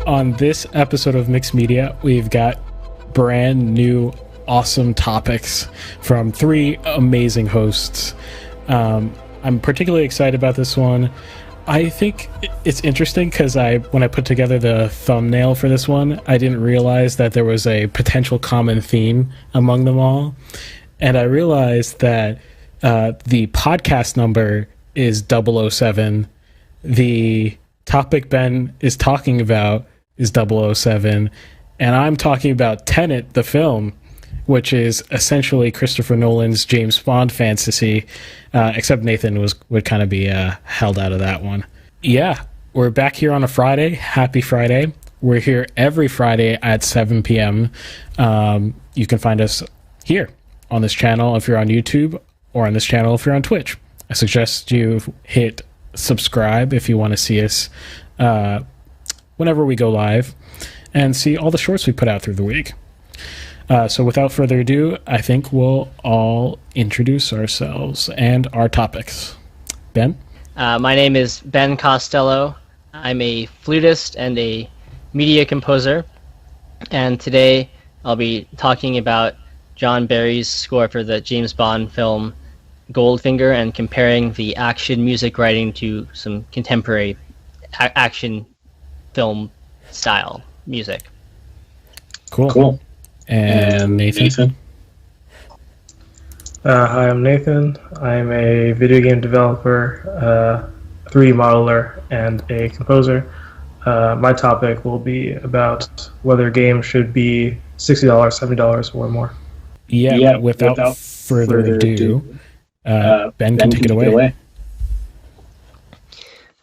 On this episode of Mixed Media, we've got brand new, awesome topics from three amazing hosts. I'm particularly excited about this one. I think it's interesting because when I put together the thumbnail for this one, I didn't realize that there was a potential common theme among them all. And I realized that the podcast number is 007. The topic Ben is talking about is 007. And I'm talking about Tenet, the film, which is essentially Christopher Nolan's James Bond fantasy, except Nathan would kind of be held out of that one. Yeah, we're back here on a Friday. Happy Friday. We're here every Friday at 7 p.m. You can find us here on this channel if you're on YouTube, or on this channel if you're on Twitch. I suggest you hit subscribe if you want to see us whenever we go live and see all the shorts we put out through the week. So without further ado, I think we'll all introduce ourselves and our topics. Ben? My name is Ben Costello. I'm a flutist and a media composer. And today I'll be talking about John Barry's score for the James Bond film Goldfinger and comparing the action music writing to some contemporary action film style music. Cool. And Nathan? Hi, I'm Nathan. I'm a video game developer, 3D modeler, and a composer. My topic will be about whether games should be $60, $70, or more. Yeah, without further ado, Ben can take it away.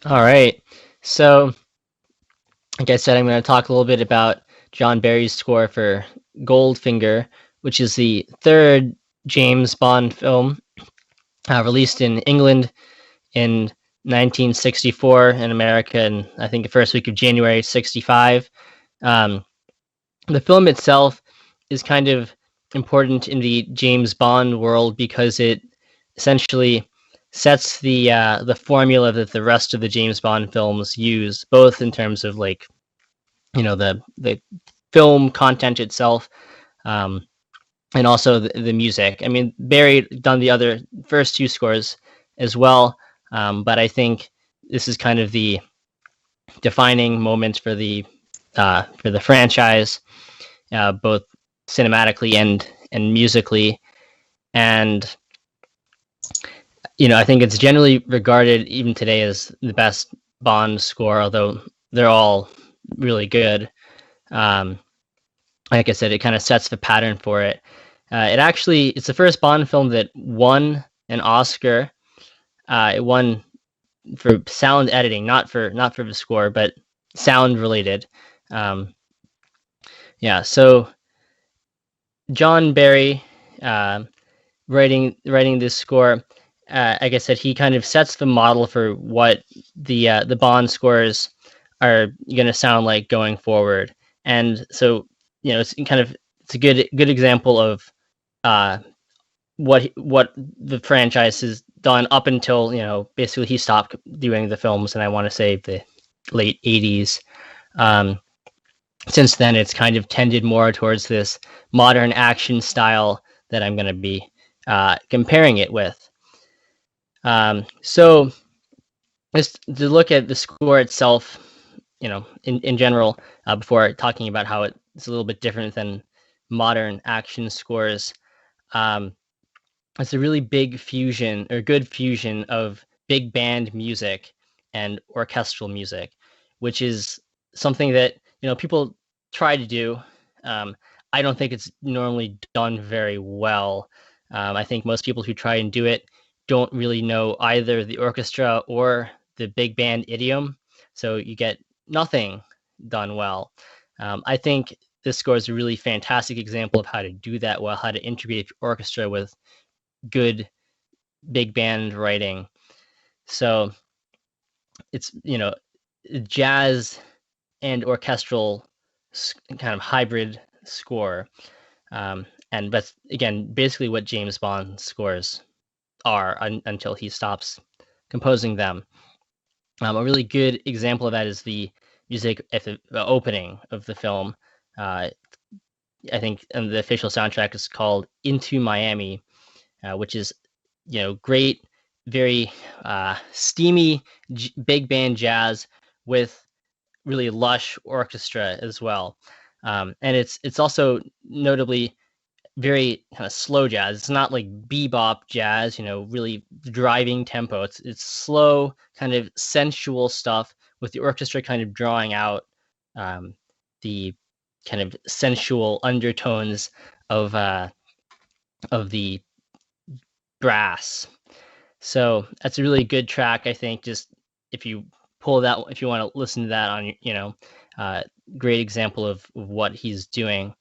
All right. So, like I said, I'm going to talk a little bit about John Barry's score for Goldfinger, which is the third James Bond film released in England in 1964, in America in, I think, the first week of January 65. The film itself is kind of important in the James Bond world because it essentially sets the formula that the rest of the James Bond films use, both in terms of the film content itself, and also the music. I mean, Barry done the first two scores as well, but I think this is kind of the defining moment for the franchise, both cinematically and musically. And I think it's generally regarded even today as the best Bond score, although they're all really good. Like I said, it kind of sets the pattern for it. It's the first Bond film that won an Oscar. It won for sound editing, not for the score, but sound related. So John Barry, writing this score, like I said, he kind of sets the model for what the Bond scores are going to sound like going forward. And so, it's a good example of what the franchise has done up until, basically he stopped doing the films, and I want to say the late 80s. Since then, it's kind of tended more towards this modern action style that I'm going to be comparing it with. So just to look at the score itself, in general, before talking about how it's a little bit different than modern action scores, it's a really big fusion, or good fusion, of big band music and orchestral music, which is something that people try to do. I don't think it's normally done very well. I think most people who try and do it don't really know either the orchestra or the big band idiom, so you get nothing done well. I think this score is a really fantastic example of how to do that well, how to integrate orchestra with good big band writing. So it's jazz and orchestral kind of hybrid score, and that's again basically what James Bond scores are until he stops composing them. A really good example of that is the music at the opening of the film. I think and the official soundtrack is called Into Miami, which is great, very steamy big band jazz with really lush orchestra as well. And it's also notably very kind of slow jazz. It's not like bebop jazz, really driving tempo. It's slow, kind of sensual stuff with the orchestra kind of drawing out the kind of sensual undertones of the brass. So that's a really good track, I think. Just if you if you want to listen to that on, great example of what he's doing.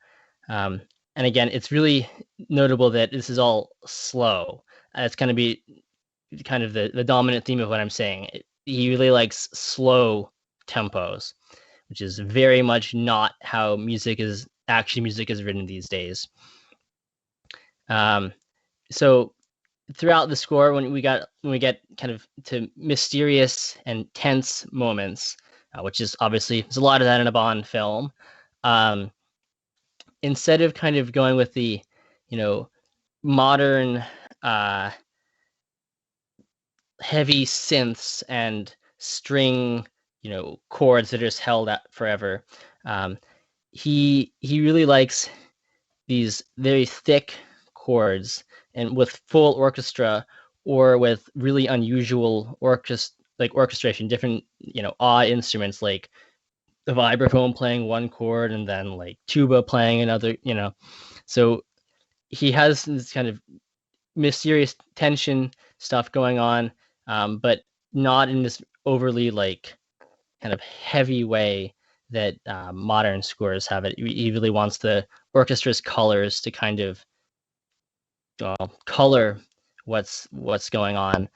And again, it's really notable that this is all slow. It's going to be kind of the dominant theme of what I'm saying. He really likes slow tempos, which is very much not how action music is written these days. So throughout the score, when we get kind of to mysterious and tense moments, which is obviously there's a lot of that in a Bond film. Instead of kind of going with the, modern heavy synths and string, chords that are just held out forever, he really likes these very thick chords and with full orchestra or with really unusual orchestration, different, odd instruments like the vibraphone playing one chord and then like tuba playing another, so he has this kind of mysterious tension stuff going on, but not in this overly like kind of heavy way that modern scores have it. He really wants the orchestra's colors to kind of color what's going on.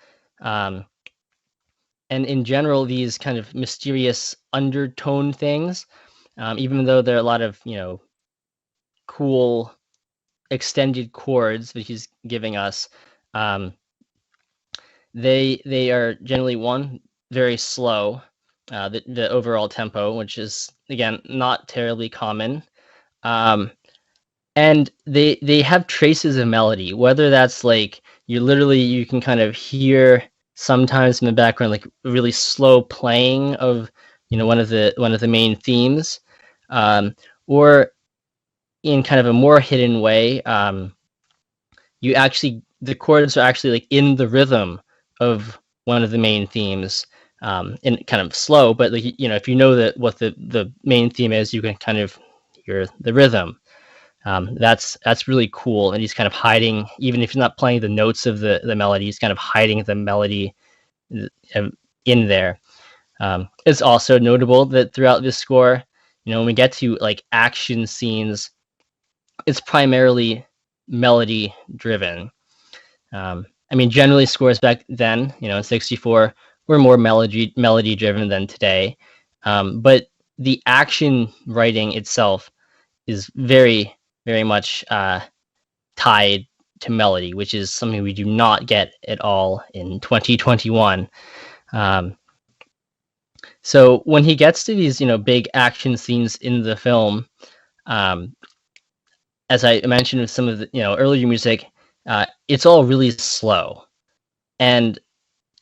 And in general, these kind of mysterious undertone things, even though there are a lot of, cool extended chords that he's giving us, they are generally very slow, the overall tempo, which is again not terribly common, and they have traces of melody, whether that's like you can kind of hear sometimes in the background like really slow playing of one of the main themes, or in kind of a more hidden way, the chords are actually like in the rhythm of one of the main themes, in kind of slow, but like if you know that what the main theme is, you can kind of hear the rhythm. That's really cool, and he's kind of hiding, even if he's not playing the notes of the melody, he's kind of hiding the melody in there. It's also notable that throughout this score, when we get to like action scenes, it's primarily melody driven. I mean, generally scores back then, in 64, were more melody driven than today. But the action writing itself is very, very much tied to melody, which is something we do not get at all in 2021. So when he gets to these, big action scenes in the film, as I mentioned with some of the, earlier music, it's all really slow. And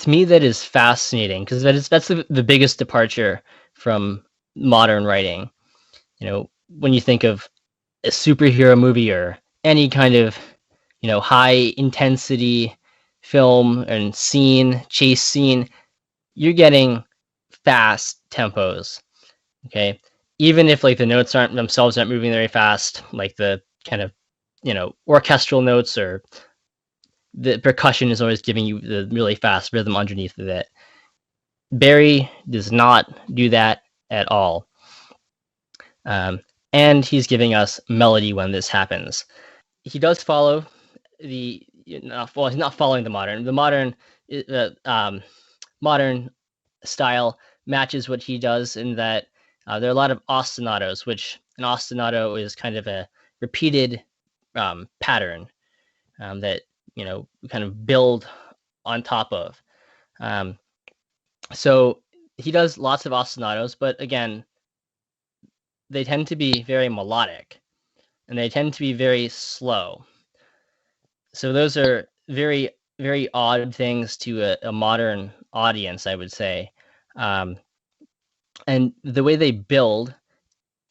to me, that is fascinating because that's the biggest departure from modern writing. When you think of a superhero movie or any kind of, high intensity film and chase scene, you're getting fast tempos. Okay. Even if like the notes aren't moving very fast, like the kind of, orchestral notes, or the percussion is always giving you the really fast rhythm underneath of it. Barry does not do that at all. And he's giving us melody when this happens. He does follow he's not following the modern. The modern style matches what he does in that there are a lot of ostinatos, which an ostinato is kind of a repeated pattern that we kind of build on top of. So he does lots of ostinatos, but again, they tend to be very melodic, and they tend to be very slow. So those are very, very odd things to a modern audience, I would say. And the way they build,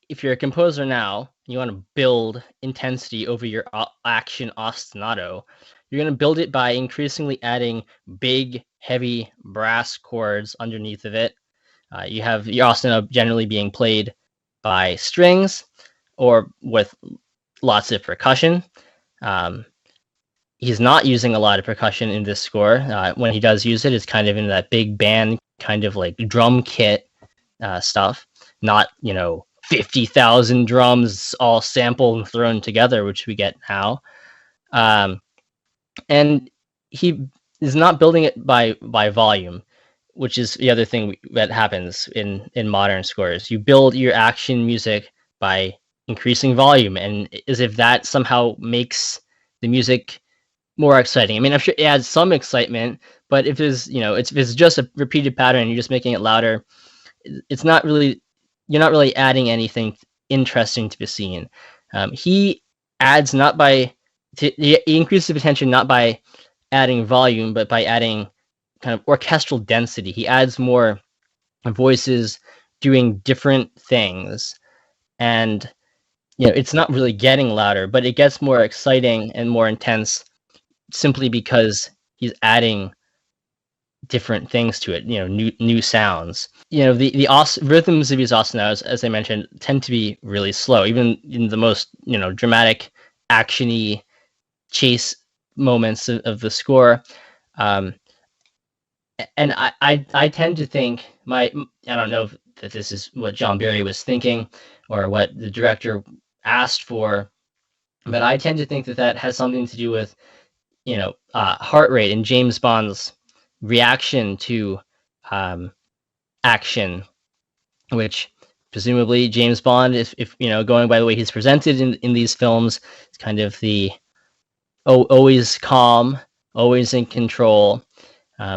if you're a composer now, and you want to build intensity over your action ostinato, you're going to build it by increasingly adding big, heavy brass chords underneath of it. You have your ostinato generally being played by strings or with lots of percussion. He's not using a lot of percussion in this score. When he does use it, it's kind of in that big band kind of like drum kit stuff, not 50,000 drums all sampled and thrown together, which we get now. And he is not building it by volume, which is the other thing that happens in modern scores. You build your action music by increasing volume, and as if that somehow makes the music more exciting. I mean, I'm sure it adds some excitement, but if it's just a repeated pattern and you're just making it louder, it's not really, you're not really adding anything interesting to be seen. He adds he increases the tension not by adding volume, but by adding kind of orchestral density. He adds more voices doing different things, and it's not really getting louder, but it gets more exciting and more intense simply because he's adding different things to it, new sounds. The rhythms of these ostinatos, as I mentioned, tend to be really slow, even in the most dramatic, actiony chase moments of the score. And I tend to think I don't know if this is what John Barry was thinking or what the director asked for, but I tend to think that has something to do with heart rate and James Bond's reaction to action, which presumably James Bond, if going by the way he's presented in these films, is kind of the always calm, always in control.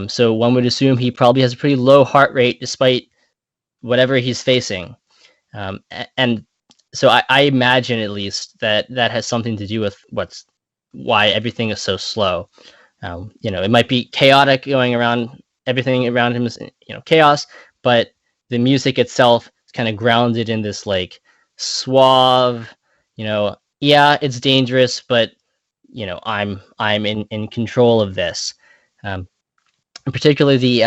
So one would assume he probably has a pretty low heart rate despite whatever he's facing. And so I imagine at least that has something to do with why everything is so slow. It might be chaotic going around, everything around him is chaos, but the music itself is kind of grounded in this like suave, yeah, it's dangerous, but I'm in control of this. Particularly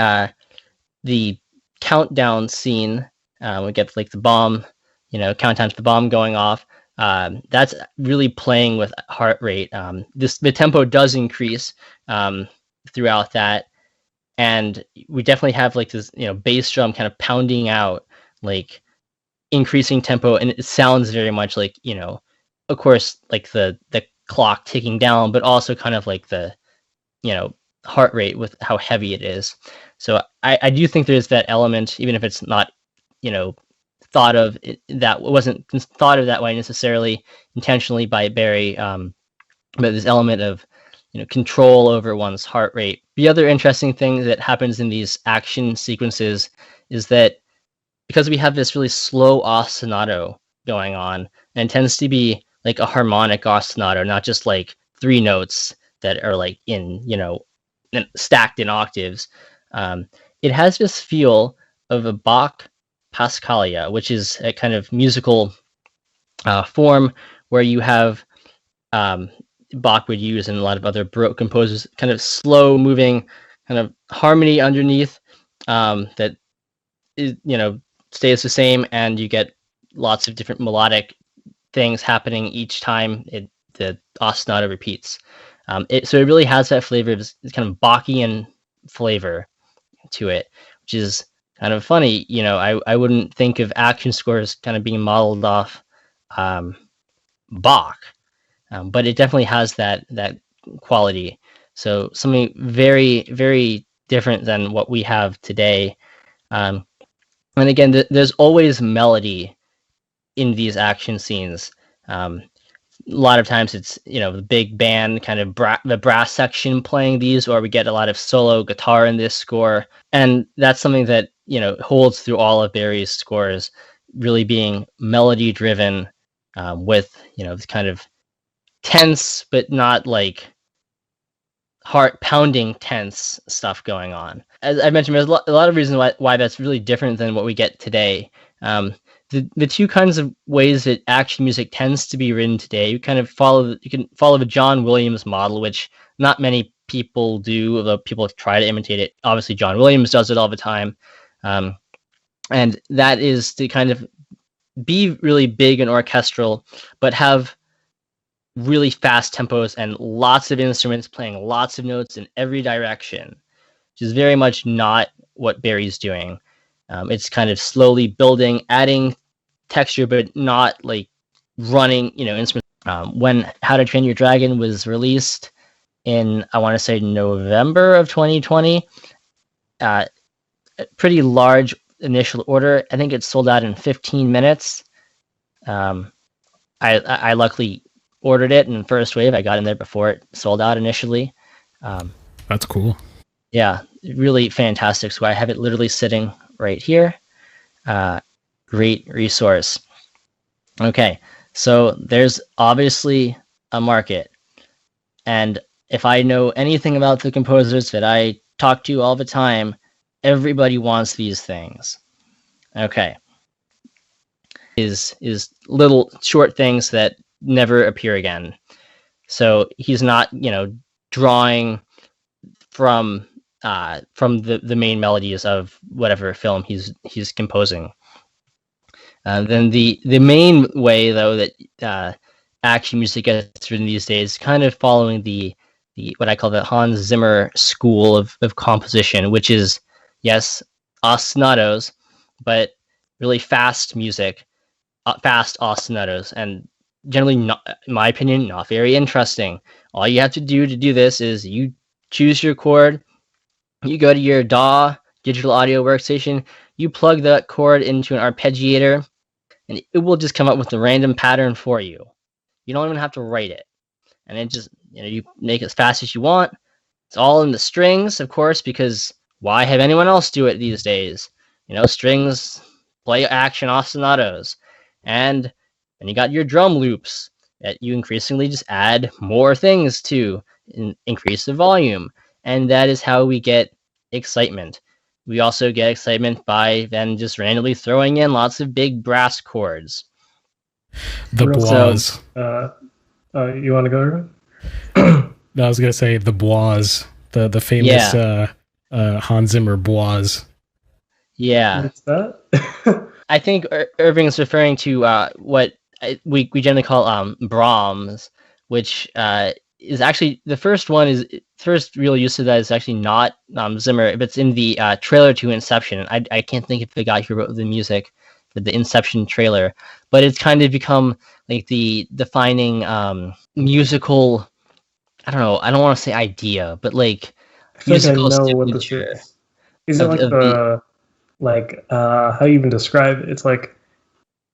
the countdown scene, we get like the bomb, countdown to the bomb going off. That's really playing with heart rate. The tempo does increase throughout that, and we definitely have like this bass drum kind of pounding out, like increasing tempo, and it sounds very much like of course like the clock ticking down, but also kind of like the heart rate with how heavy it is. So I do think there's that element, even if it's not thought of that wasn't thought of that way necessarily intentionally by Barry, but this element of control over one's heart rate. The other interesting thing that happens in these action sequences is that because we have this really slow ostinato going on, and it tends to be like a harmonic ostinato, not just like three notes that are like in stacked in octaves. It has this feel of a Bach Pascalia, which is a kind of musical form where you have Bach would use and a lot of other Baroque composers, kind of slow moving kind of harmony underneath that is, stays the same, and you get lots of different melodic things happening each time the ostinato repeats. So it really has that flavor of this kind of Bachian flavor to it, which is kind of funny. I wouldn't think of action scores kind of being modeled off Bach, but it definitely has that quality. So something very, very different than what we have today. And again, there's always melody in these action scenes. A lot of times it's the big band kind of the brass section playing these, or we get a lot of solo guitar in this score, and that's something that holds through all of Barry's scores. really being melody driven, with this kind of tense but not like heart pounding tense stuff going on. As I mentioned, there's a lot of reasons why that's really different than what we get today. The two kinds of ways that action music tends to be written today, you can follow the John Williams model, which not many people do, although people try to imitate it. Obviously, John Williams does it all the time, and that is to kind of be really big and orchestral, but have really fast tempos and lots of instruments playing lots of notes in every direction, which is very much not what Barry's doing. It's kind of slowly building, adding texture, but not like running, instruments. When How to Train Your Dragon was released in, I want to say, November of 2020, a pretty large initial order. I think it sold out in 15 minutes. I luckily ordered it in the first wave. I got in there before it sold out initially. That's cool. Yeah, really fantastic. So I have it literally sitting right here. Great resource. Okay, so there's obviously a market. And if I know anything about the composers that I talk to all the time, everybody wants these things. Okay. Is little short things that never appear again. So he's not, drawing from the main melodies of whatever film he's composing. Then the main way, though, that action music gets written these days, kind of following the what I call the Hans Zimmer school of composition, which is, yes, ostinatos, but really fast music, fast ostinatos, and generally, not, in my opinion, not very interesting. All you have to do this is you choose your chord, you go to your DAW, digital audio workstation, you plug that chord into an arpeggiator, and it will just come up with a random pattern for you. You don't even have to write it. And it just, you make it as fast as you want. It's all in the strings, of course, because why have anyone else do it these days? Strings play action ostinatos. And then you got your drum loops that you increasingly just add more things to increase the volume. And that is how we get excitement. We also get excitement by then just randomly throwing in lots of big brass chords. The bois. You want to go, Irving? I was going to say the bois, the famous Hans Zimmer bois. Yeah. What's that? I think Irving is referring to what we generally call Brahms, which is actually the first real use of that is actually not Zimmer, but it's in the trailer to Inception. I can't think of the guy who wrote the music for the Inception trailer, but it's kind of become like the defining musical. I don't know. I don't want to say idea, but like musical signature. Is it like how you even describe it? It's like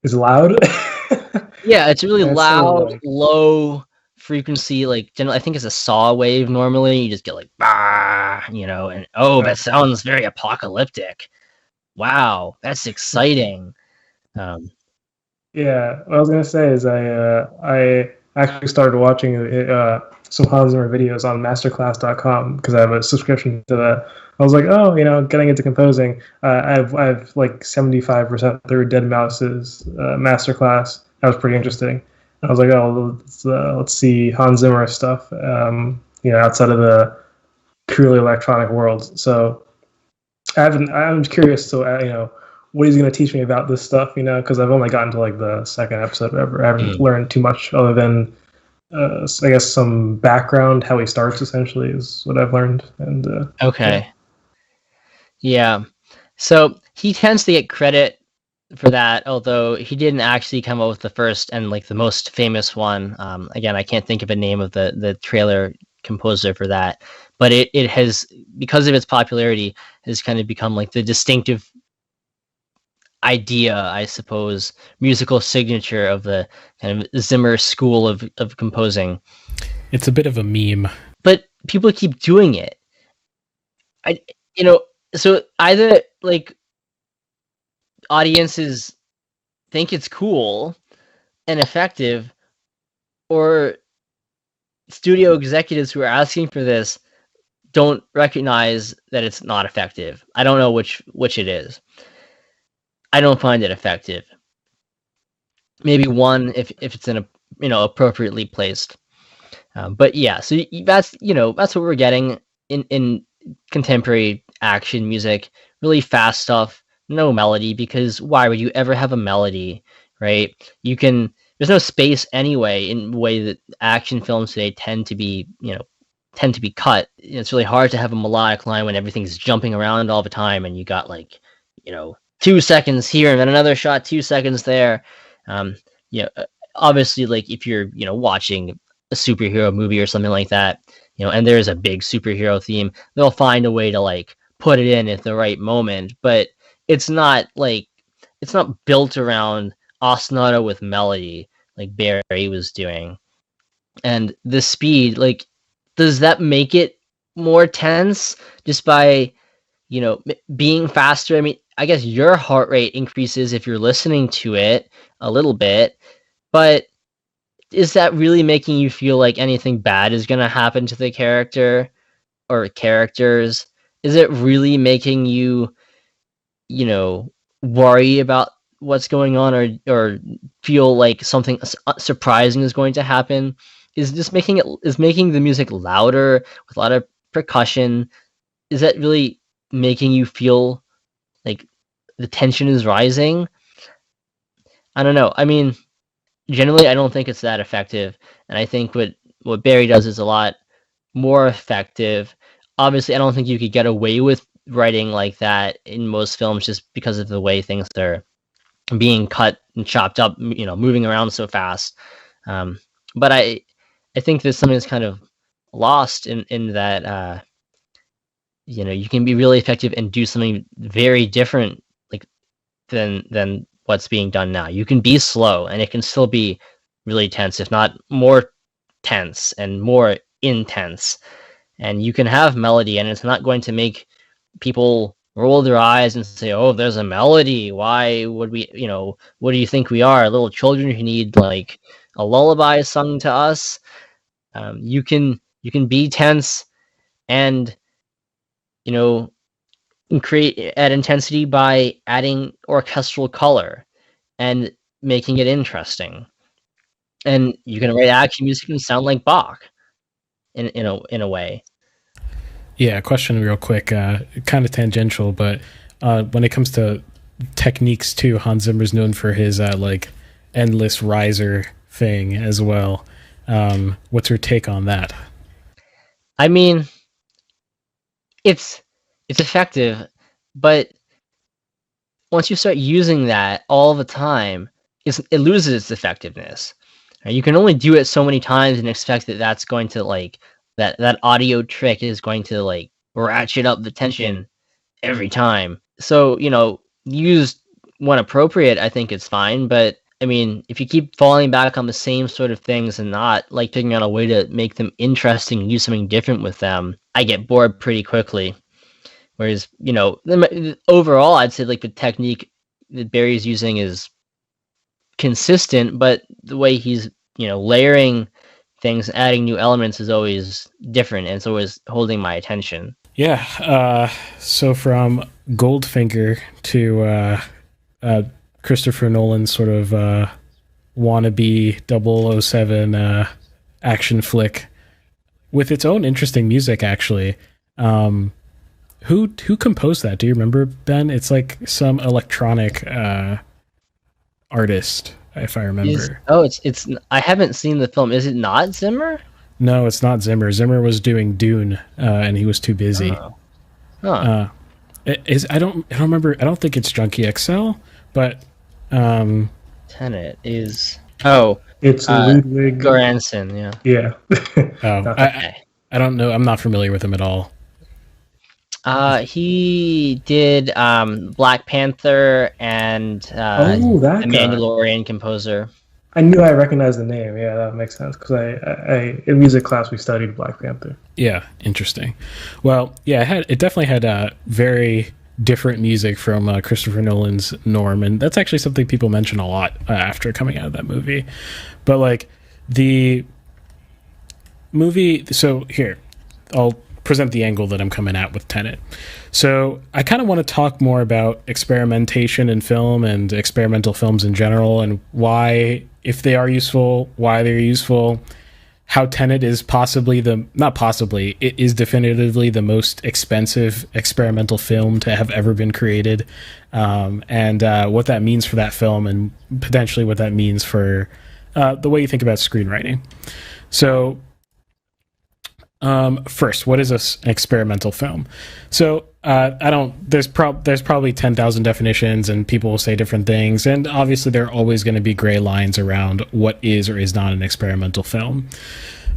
it's loud. Yeah, it's really loud, low frequency. Like generally, I think it's a saw wave. Normally, you just get like bah, and that sounds very apocalyptic. Wow, that's exciting. Yeah, what I was gonna say is I actually started watching some Hans Zimmer videos on masterclass.com because I have a subscription to that. I was like, getting into composing. I've like 75% through Dead Mouse's masterclass. That was pretty interesting. I was like, let's see Hans Zimmer stuff, outside of the purely electronic world. So I'm curious to, what he's going to teach me about this stuff, because I've only gotten to like the second episode ever. I haven't learned too much other than, I guess, some background, how he starts essentially is what I've learned. And okay. Yeah. So he tends to get credit for that, although he didn't actually come up with the first and like the most famous one. Again, I can't think of a name of the trailer composer for that, but it has, because of its popularity, has kind of become like the distinctive idea, I suppose, musical signature of the kind of Zimmer school of composing. It's a bit of a meme, but people keep doing it. So either like audiences think it's cool and effective, or studio executives who are asking for this don't recognize that it's not effective. I don't know which it is. I don't find it effective. Maybe one if it's in a appropriately placed. But yeah, so that's that's what we're getting in contemporary action music. Really fast stuff, no melody, because why would you ever have a melody, right? There's no space anyway in the way that action films today tend to be cut. It's really hard to have a melodic line when everything's jumping around all the time, and you got 2 seconds here and then another shot 2 seconds there. Obviously, like if you're watching a superhero movie or something like that, and there's a big superhero theme, they'll find a way to put it in at the right moment. But it's not built around ostinato with melody like Barry was doing. And the speed, does that make it more tense just by being faster? I mean, I guess your heart rate increases if you're listening to it a little bit, but is that really making you feel like anything bad is going to happen to the character or characters? Is it really making you, worry about what's going on, or feel like something surprising is going to happen? Is making the music louder with a lot of percussion? Is that really making you feel like the tension is rising? I don't know. I mean, generally, I don't think it's that effective, and I think what Barry does is a lot more effective. Obviously, I don't think you could get away with writing like that in most films just because of the way things are being cut and chopped up, moving around so fast. But I think there's something that's kind of lost in that. You can be really effective and do something very different, than what's being done now. You can be slow and it can still be really tense, if not more tense and more intense. And you can have melody, and it's not going to make people roll their eyes and say, "Oh, there's a melody. Why would we? What do you think we are? Little children who need a lullaby sung to us?" You can be tense and create add intensity by adding orchestral color and making it interesting. And you can write action music and sound like Bach in a way. Yeah, question real quick, kind of tangential, but when it comes to techniques too, Hans Zimmer's known for his endless riser thing as well. What's your take on that? I mean, it's effective, but once you start using that all the time, it loses its effectiveness. You can only do it so many times and expect that that's going to that audio trick is going to ratchet up the tension every time. So used when appropriate, I think it's fine. But I mean, if you keep falling back on the same sort of things and not figuring out a way to make them interesting and do something different with them, I get bored pretty quickly. Whereas overall, I'd say the technique that Barry's using is consistent, but the way he's layering things, adding new elements is always different, and it's always holding my attention. Yeah. So from Goldfinger to Christopher Nolan's sort of wannabe 007 action flick with its own interesting music, actually. Who composed that? Do you remember, Ben? It's some electronic artist, if I remember. It's I haven't seen the film. Is it not Zimmer? No, it's not Zimmer. Zimmer was doing Dune, and he was too busy. Oh. Huh. I don't remember. I don't think it's Junkie XL, but Tenet is it's Ludwig Göransson. Yeah. Yeah. I don't know. I'm not familiar with him at all. He did Black Panther and the Mandalorian composer. I knew I recognized the name. Yeah, that makes sense because I in music class we studied Black Panther. Yeah, interesting. Well, yeah, it definitely had very different music from Christopher Nolan's Norm, and that's actually something people mention a lot after coming out of that movie. But like the movie, so here I'll present the angle that I'm coming at with Tenet. So I kind of want to talk more about experimentation in film and experimental films in general, and why, if they are useful, why they're useful, how Tenet is it is definitively the most expensive experimental film to have ever been created, and what that means for that film, and potentially what that means for the way you think about screenwriting. So first, what is an experimental film? So there's probably 10,000 definitions, and people will say different things, and obviously there are always going to be gray lines around what is or is not an experimental film.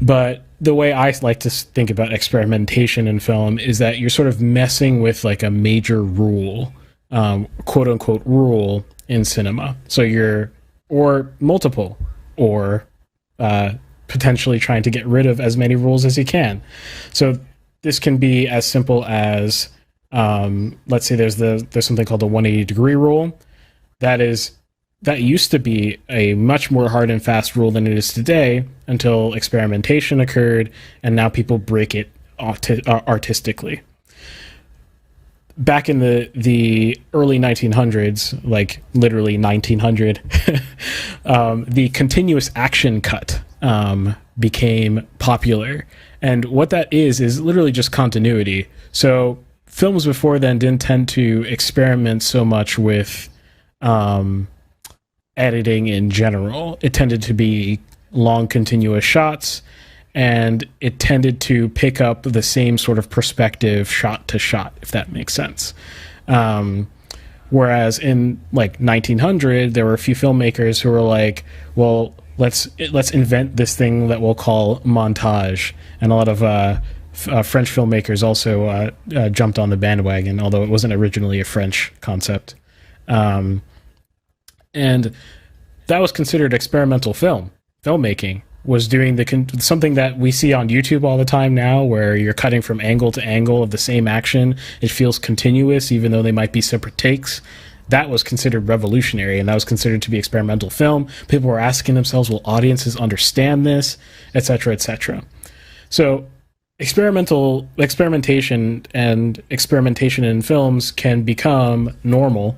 But the way I like to think about experimentation in film is that you're sort of messing with like a major rule, quote unquote rule in cinema. So or multiple, or potentially trying to get rid of as many rules as you can. So this can be as simple as, let's say there's something called the 180-degree rule. That used to be a much more hard and fast rule than it is today, until experimentation occurred, and now people break it artistically. Back in the early 1900s, like literally 1900, the continuous action cut became popular. And what that is literally just continuity. So films before then didn't tend to experiment so much with editing in general. It tended to be long continuous shots, and it tended to pick up the same sort of perspective shot to shot, if that makes sense. Whereas in like 1900, there were a few filmmakers who were like, well, let's invent this thing that we'll call montage. And a lot of French filmmakers also jumped on the bandwagon, although it wasn't originally a French concept. And that was considered experimental filmmaking, was doing something that we see on YouTube all the time now, where you're cutting from angle to angle of the same action. It feels continuous, even though they might be separate takes. That was considered revolutionary, and that was considered to be experimental film. People were asking themselves, will audiences understand this, etc., etc. So experimentation in films can become normal,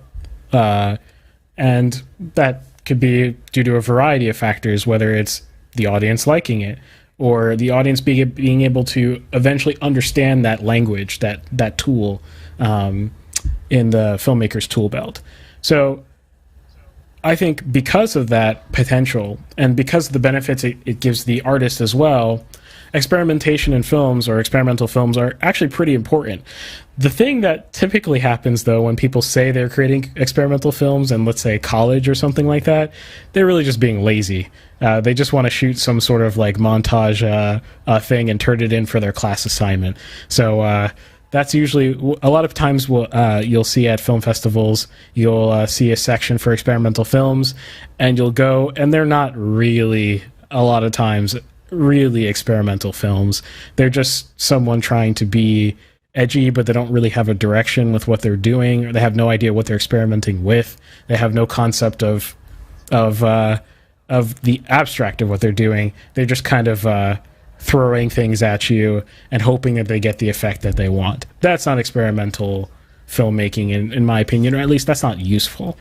and that could be due to a variety of factors, whether it's the audience liking it, or the audience being able to eventually understand that language, that tool in the filmmaker's tool belt. So I think because of that potential, and because of the benefits it gives the artist as well, experimentation in films, or experimental films, are actually pretty important. The thing that typically happens, though, when people say they're creating experimental films in, let's say, college or something like that, they're really just being lazy. They just want to shoot some sort of like montage thing and turn it in for their class assignment. So that's usually, a lot of times you'll see at film festivals, you'll see a section for experimental films, and you'll go, and they're not really, a lot of times, really experimental films. They're just someone trying to be edgy, but they don't really have a direction with what they're doing, or they have no idea what they're experimenting with. They have no concept of the abstract of what they're doing. They're just kind of throwing things at you and hoping that they get the effect that they want. That's not experimental filmmaking, in my opinion, or at least that's not useful.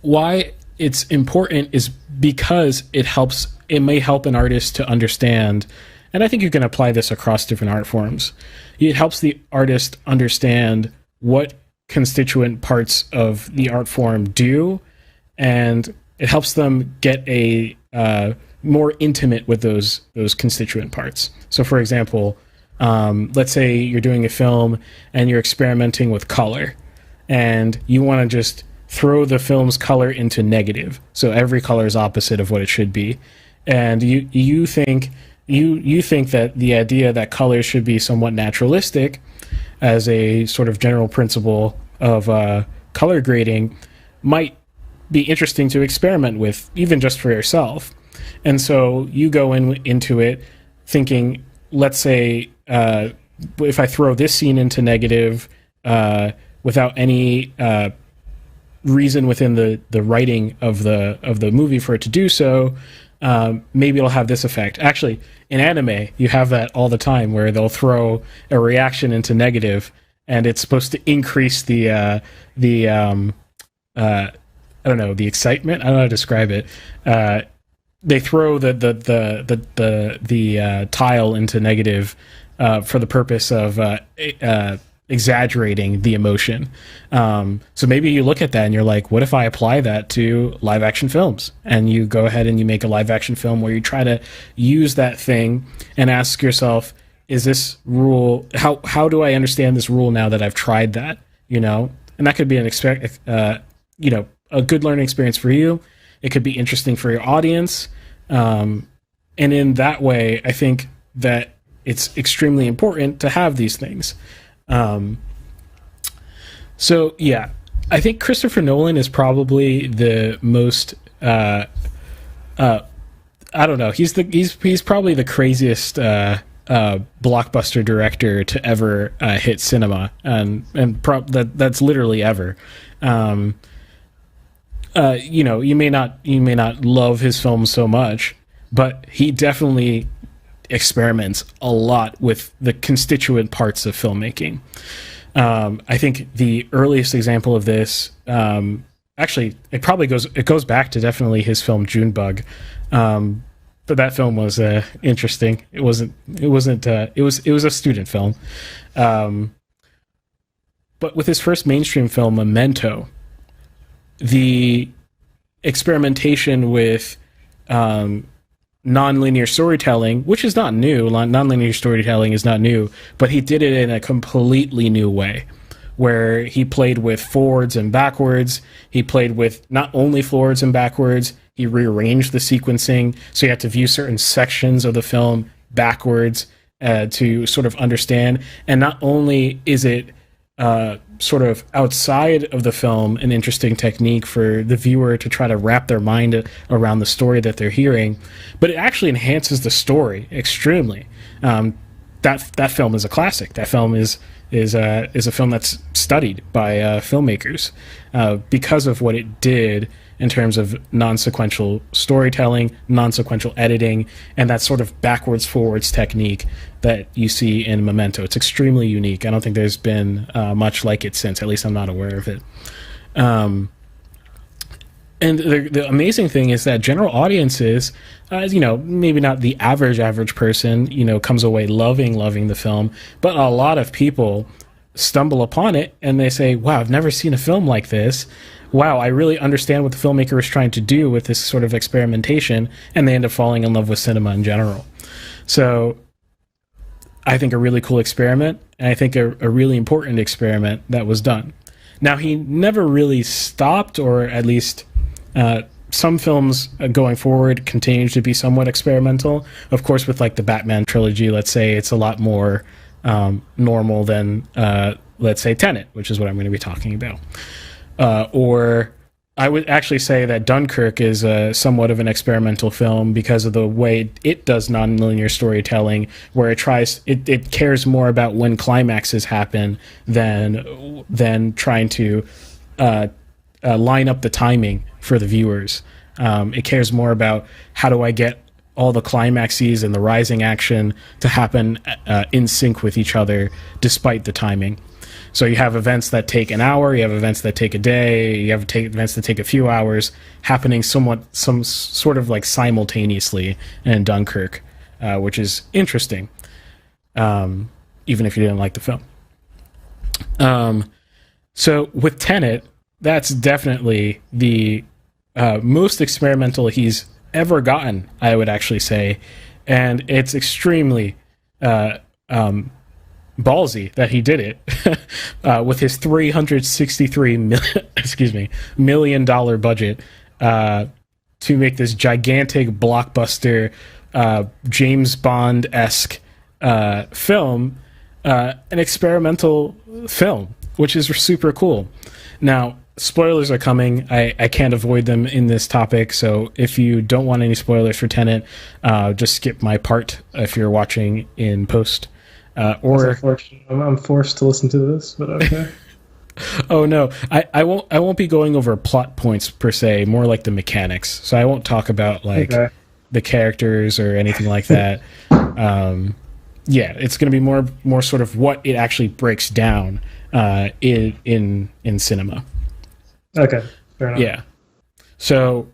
Why it's important is because it may help an artist to understand, and I think you can apply this across different art forms. It helps the artist understand what constituent parts of the art form do, and it helps them get a more intimate with those constituent parts. So, for example, let's say you're doing a film and you're experimenting with color, and you want to just throw the film's color into negative, so every color is opposite of what it should be, and you think that the idea that colors should be somewhat naturalistic as a sort of general principle of color grading might be interesting to experiment with, even just for yourself. And so you go into it thinking, let's say if I throw this scene into negative without any reason within the writing of the movie for it to do so, maybe it'll have this effect. Actually, in anime, you have that all the time where they'll throw a reaction into negative, and it's supposed to increase the I don't know, the excitement. I don't know how to describe it. They throw the tile into negative for the purpose of exaggerating the emotion. So maybe you look at that and you're like, what if I apply that to live action films? And you go ahead and you make a live action film where you try to use that thing and ask yourself, is this rule, how do I understand this rule now that I've tried that? You know, and that could be a good learning experience for you. It could be interesting for your audience. And in that way, I think that it's extremely important to have these things. So yeah, I think Christopher Nolan is probably the most, I don't know. He's probably the craziest, blockbuster director to ever, hit cinema, and that's literally ever. You may not love his films so much, but he definitely experiments a lot with the constituent parts of filmmaking. I think the earliest example of this, actually, it goes back to definitely his film Junebug, but that film was interesting. It was a student film, but with his first mainstream film, Memento, the experimentation with nonlinear storytelling, which is not new. Nonlinear storytelling is not new, but he did it in a completely new way, where he played with forwards and backwards. He played with not only forwards and backwards, he rearranged the sequencing, so you had to view certain sections of the film backwards to sort of understand. And not only is it sort of outside of the film an interesting technique for the viewer to try to wrap their mind around the story that they're hearing, but it actually enhances the story extremely. That film is a classic. That film is a film that's studied by filmmakers because of what it did in terms of non-sequential storytelling, non-sequential editing, and that sort of backwards-forwards technique that you see in Memento. It's extremely unique. I don't think there's been much like it since. At least I'm not aware of it. And the amazing thing is that general audiences, maybe not the average person, comes away loving the film, but a lot of people stumble upon it and they say, wow, I've never seen a film like this. Wow, I really understand what the filmmaker is trying to do with this sort of experimentation, and they end up falling in love with cinema in general. So I think a really cool experiment, and I think a really important experiment that was done. Now, he never really stopped, or at least some films going forward continue to be somewhat experimental. Of course, with like the Batman trilogy, let's say, it's a lot more normal than, let's say, Tenet, which is what I'm going to be talking about. Or I would actually say that Dunkirk is somewhat of an experimental film because of the way it does nonlinear storytelling, where it cares more about when climaxes happen than trying to line up the timing for the viewers. It cares more about how do I get all the climaxes and the rising action to happen in sync with each other despite the timing. So you have events that take an hour, you have events that take a day, you have events that take a few hours, happening some sort of like simultaneously in Dunkirk, which is interesting, even if you didn't like the film. So with Tenet, that's definitely the most experimental he's ever gotten, I would actually say, and it's extremely ballsy that he did it with his $363 million budget to make this gigantic blockbuster James Bond-esque film, an experimental film, which is super cool. Now, spoilers are coming. I can't avoid them in this topic, so if you don't want any spoilers for Tenet, just skip my part if you're watching in post. That's or unfortunate. I'm forced to listen to this, but okay. oh no, I won't be going over plot points per se, more like the mechanics. So I won't talk about like the characters or anything like that. Yeah, it's going to be more sort of what it actually breaks down in cinema. Okay, fair enough. Yeah. So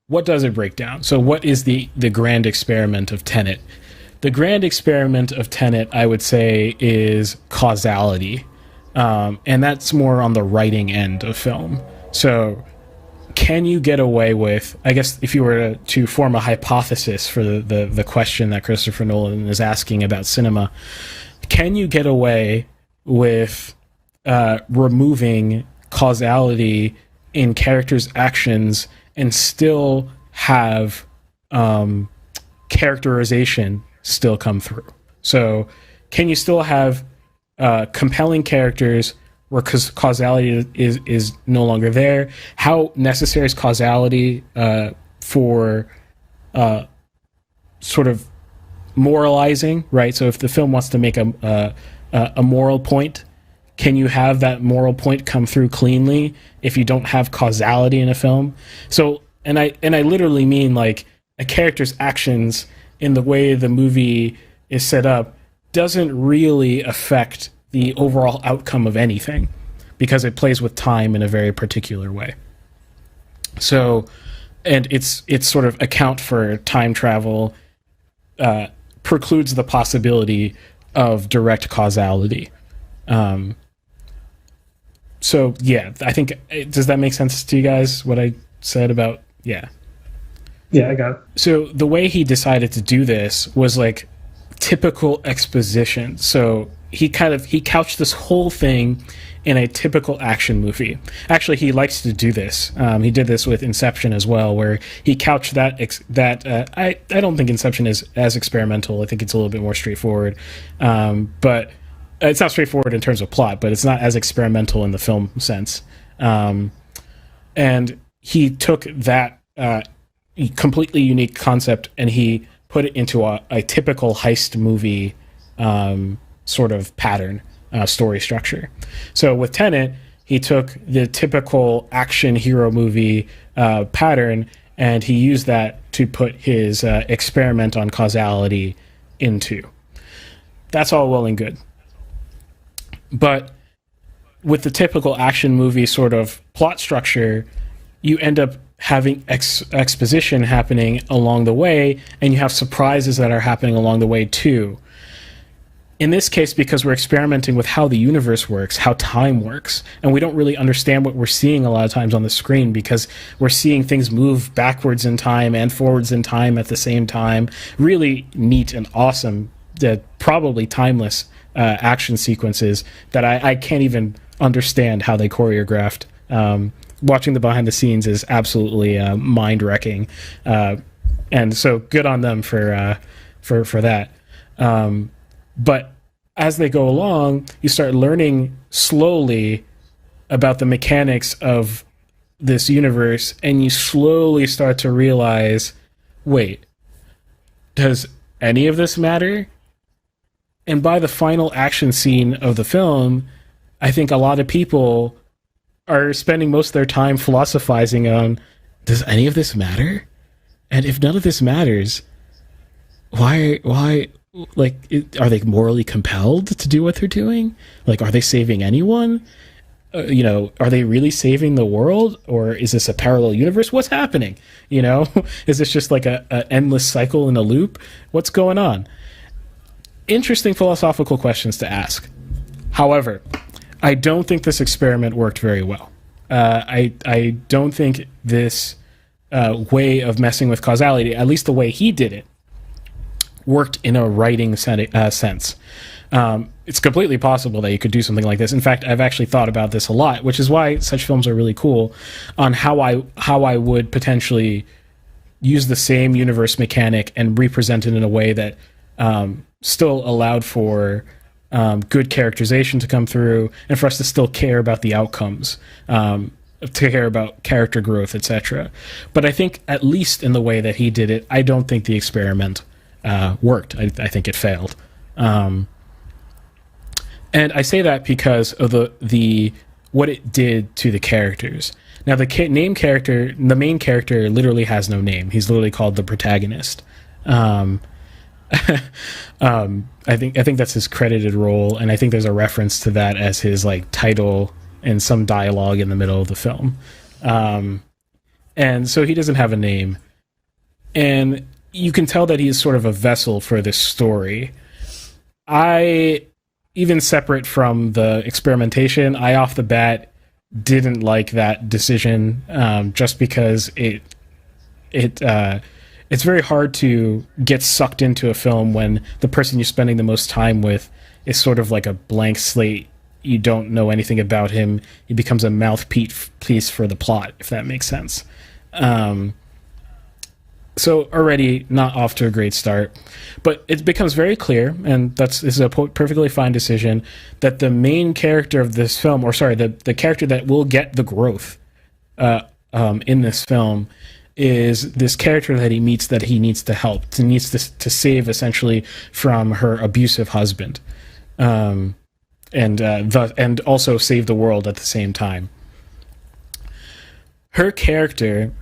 what does it break down? So what is the grand experiment of Tenet? The grand experiment of Tenet, I would say, is causality. And that's more on the writing end of film. So can you get away with, I guess if you were to form a hypothesis for the question that Christopher Nolan is asking about cinema, can you get away with removing causality in characters' actions and still have characterization still come through? So can you still have compelling characters where causality is no longer there? How necessary is causality for sort of moralizing, right? So if the film wants to make a moral point, can you have that moral point come through cleanly if you don't have causality in a film? So, and I literally mean like a character's actions in the way the movie is set up doesn't really affect the overall outcome of anything because it plays with time in a very particular way. So, and it's sort of account for time travel precludes the possibility of direct causality. So yeah, I think, does that make sense to you guys, what I said about, yeah. Yeah, I got it. So the way he decided to do this was like typical exposition. So he couched this whole thing in a typical action movie. Actually, he likes to do this. He did this with Inception as well, where he couched that. I don't think Inception is as experimental. I think it's a little bit more straightforward. But it's not straightforward in terms of plot, but it's not as experimental in the film sense. And he took that completely unique concept and he put it into a typical heist movie sort of pattern, story structure. So with Tenet, he took the typical action hero movie pattern and he used that to put his experiment on causality into. That's all well and good. But with the typical action movie sort of plot structure, you end up having exposition happening along the way, and you have surprises that are happening along the way too. In this case, because we're experimenting with how the universe works, how time works, and we don't really understand what we're seeing a lot of times on the screen because we're seeing things move backwards in time and forwards in time at the same time. Really neat and awesome, probably timeless action sequences that I can't even understand how they choreographed. Watching the behind the scenes is absolutely mind-wrecking, and so good on them for that. But as they go along, you start learning slowly about the mechanics of this universe, and you slowly start to realize, wait, does any of this matter? And by the final action scene of the film, I think a lot of people are spending most of their time philosophizing on, does any of this matter? And if none of this matters, why, like, are they morally compelled to do what they're doing? Like, are they saving anyone? Are they really saving the world? Or is this a parallel universe? What's happening? Is this just like a endless cycle in a loop? What's going on? Interesting philosophical questions to ask. However, I don't think this experiment worked very well. I don't think this way of messing with causality, at least the way he did it, worked in a writing sense. It's completely possible that you could do something like this. In fact, I've actually thought about this a lot, which is why such films are really cool, on how I would potentially use the same universe mechanic and represent it in a way that still allowed for good characterization to come through and for us to still care about the outcomes, to care about character growth, etc. But I think, at least in the way that he did it, I don't think the experiment worked. I think it failed. And I say that because of the what it did to the characters. Now, the main character, literally has no name. He's literally called the protagonist. I think that's his credited role, and I think there's a reference to that as his like title and some dialogue in the middle of the film. And so he doesn't have a name, and you can tell that he is sort of a vessel for this story. Even separate from the experimentation, I off the bat didn't like that decision, just because it's very hard to get sucked into a film when the person you're spending the most time with is sort of like a blank slate. You don't know anything about him. He becomes a mouthpiece for the plot, if that makes sense. So already not off to a great start, but it becomes very clear, and this is a perfectly fine decision, that the main character of this film, the character that will get the growth in this film, is this character that he meets that he needs to help, to save essentially from her abusive husband, and also save the world at the same time. Her character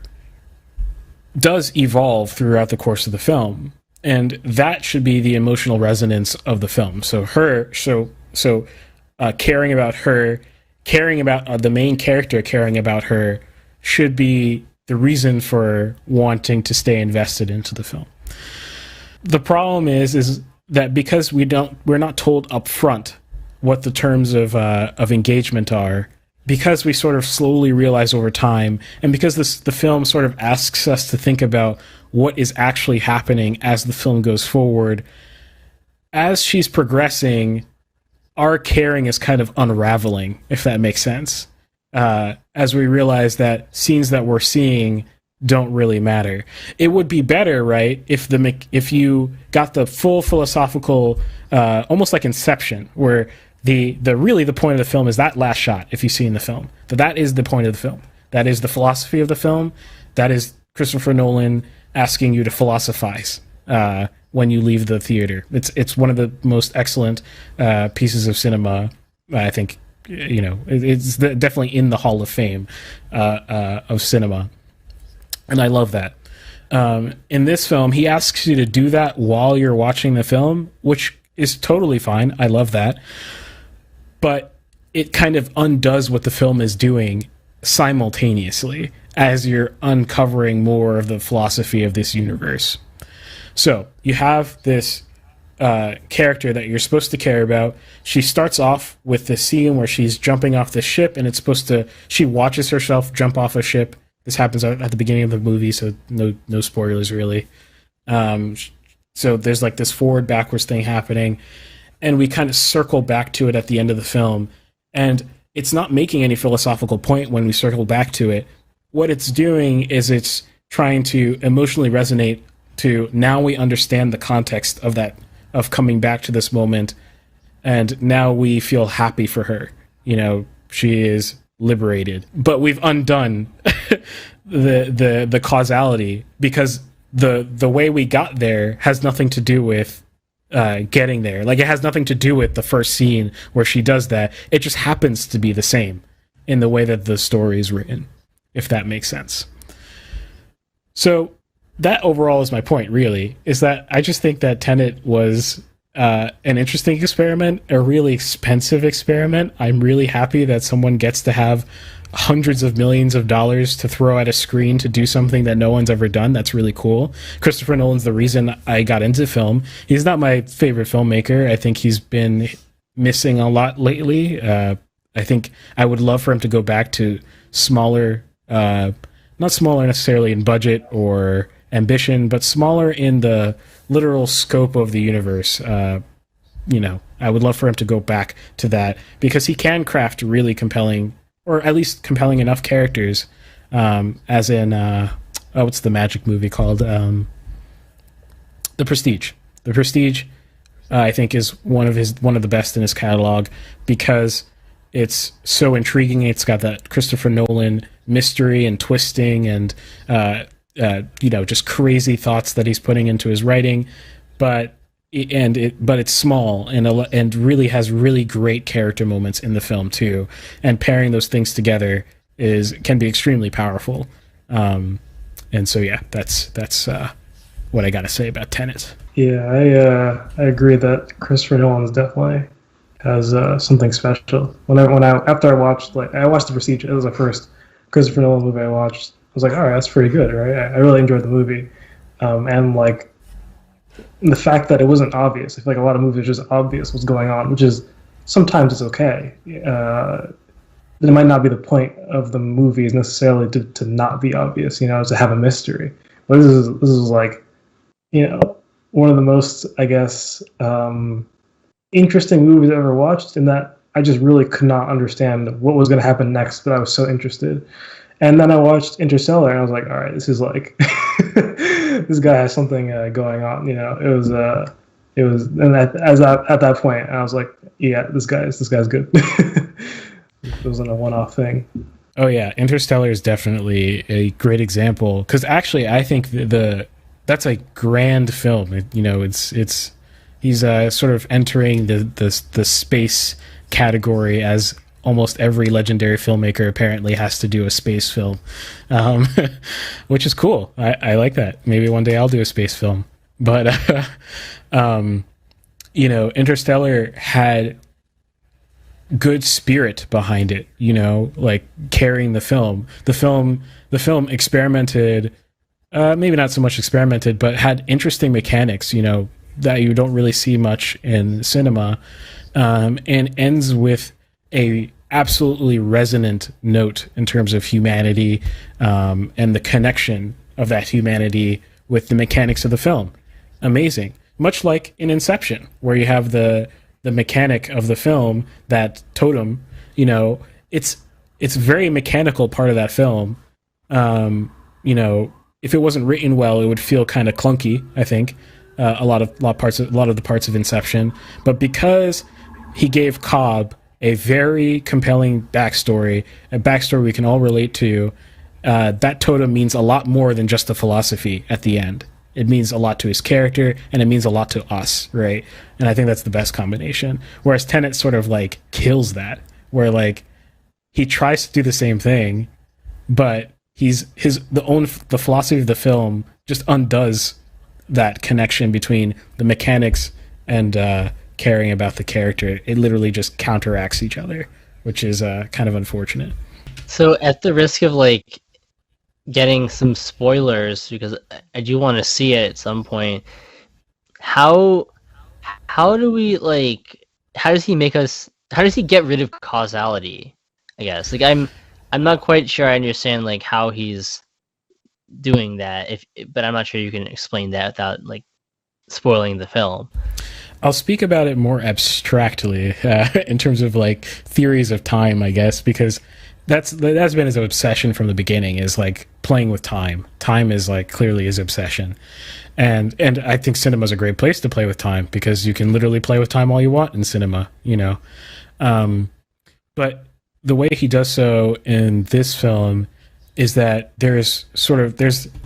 does evolve throughout the course of the film, and that should be the emotional resonance of the film. So caring about her, caring about the main character, caring about her should be the reason for wanting to stay invested into the film. The problem is that because we're not told up front what the terms of engagement are, because we sort of slowly realize over time, and because the film sort of asks us to think about what is actually happening as the film goes forward, as she's progressing, our caring is kind of unraveling, if that makes sense. As we realize that scenes that we're seeing don't really matter. It would be better, right, if you got the full philosophical, almost like Inception, where the point of the film is that last shot, if you see in the film. That is the point of the film. That is the philosophy of the film. That is Christopher Nolan asking you to philosophize when you leave the theater. It's one of the most excellent pieces of cinema, I think. It's definitely in the Hall of Fame of cinema. And I love that. In this film, he asks you to do that while you're watching the film, which is totally fine. I love that. But it kind of undoes what the film is doing simultaneously as you're uncovering more of the philosophy of this universe. So you have this character that you're supposed to care about. She starts off with the scene where she's jumping off the ship, and she watches herself jump off a ship. This happens at the beginning of the movie, so no spoilers really. So there's like this forward backwards thing happening, and we kind of circle back to it at the end of the film, and it's not making any philosophical point when we circle back to it. What it's doing is it's trying to emotionally resonate to, now we understand the context of coming back to this moment, and now we feel happy for her. She is liberated, but we've undone the causality, because the way we got there has nothing to do with getting there. Like, it has nothing to do with the first scene where she does that. It just happens to be the same in the way that the story is written, if that makes sense. So that overall is my point, really, is that I just think that Tenet was an interesting experiment, a really expensive experiment. I'm really happy that someone gets to have hundreds of millions of dollars to throw at a screen to do something that no one's ever done. That's really cool. Christopher Nolan's the reason I got into film. He's not my favorite filmmaker. I think he's been missing a lot lately. I think I would love for him to go back to smaller, not smaller necessarily in budget or ambition, but smaller in the literal scope of the universe. I would love for him to go back to that, because he can craft really compelling, or at least compelling enough characters, as in, what's the magic movie called? The Prestige. The Prestige, I think, is one of the best in his catalog, because it's so intriguing. It's got that Christopher Nolan mystery and twisting and, just crazy thoughts that he's putting into his writing. But but it's small and really has really great character moments in the film too. And pairing those things together can be extremely powerful. And so yeah, that's what I got to say about Tenet. Yeah, I agree that Christopher Nolan definitely has something special. After I watched The Prestige, it was the first Christopher Nolan movie I watched. I was like, all right, that's pretty good, right? I really enjoyed the movie, and like the fact that it wasn't obvious. I feel like a lot of movies are just obvious what's going on, which is sometimes it's okay. It might not be the point of the movie is necessarily to not be obvious, to have a mystery. But this is like, one of the most, I guess, interesting movies I've ever watched, in that I just really could not understand what was going to happen next, but I was so interested. And then I watched Interstellar, and I was like, all right, this is like, this guy has something going on. It was, and at that point, I was like, yeah, this guy's good. It wasn't a one-off thing. Oh yeah, Interstellar is definitely a great example, because actually I think that's a grand film. He's sort of entering the space category, as almost every legendary filmmaker apparently has to do a space film, which is cool. I like that. Maybe one day I'll do a space film. But Interstellar had good spirit behind it, like carrying the film. The film experimented, maybe not so much experimented, but had interesting mechanics, that you don't really see much in cinema, and ends with a absolutely resonant note in terms of humanity, and the connection of that humanity with the mechanics of the film. Amazing. Much like in Inception, where you have the mechanic of the film, that totem, it's very mechanical part of that film. If it wasn't written well, it would feel kind of clunky, I think. A lot of the parts of Inception, but because he gave Cobb a very compelling backstory, a backstory we can all relate to, that totem means a lot more than just the philosophy at the end. It means a lot to his character, and it means a lot to us, right? And I think that's the best combination. Whereas Tenet sort of like kills that, where like he tries to do the same thing, but the philosophy of the film just undoes that connection between the mechanics and caring about the character. It literally just counteracts each other, which is kind of unfortunate. So at the risk of like getting some spoilers, because I do want to see it at some point, how do we how does he get rid of causality, I guess? Like I'm not quite sure I understand like how he's doing that, but I'm not sure you can explain that without like spoiling the film. I'll speak about it more abstractly, in terms of like theories of time, I guess, because that's been his obsession from the beginning, is like playing with time. Time is like clearly his obsession, and I think cinema is a great place to play with time, because you can literally play with time all you want in cinema, but the way he does so in this film is that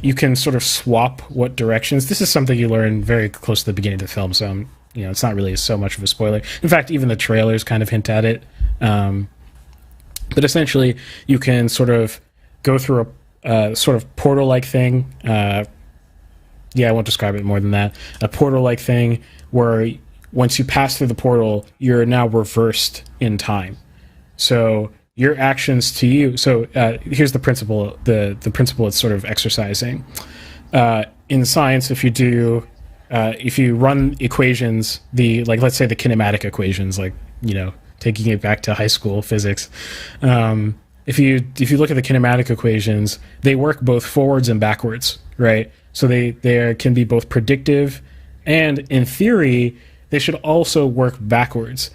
you can sort of swap what directions. This is something you learn very close to the beginning of the film, so it's not really so much of a spoiler. In fact, even the trailers kind of hint at it. But essentially, you can sort of go through a sort of portal-like thing. I won't describe it more than that. A portal-like thing where once you pass through the portal, you're now reversed in time. So your actions to you. So here's the principle. The principle it's sort of exercising. In science, if you run equations, let's say the kinematic equations, taking it back to high school physics. If you look at the kinematic equations, they work both forwards and backwards, right? So they can be both predictive, and in theory, they should also work backwards.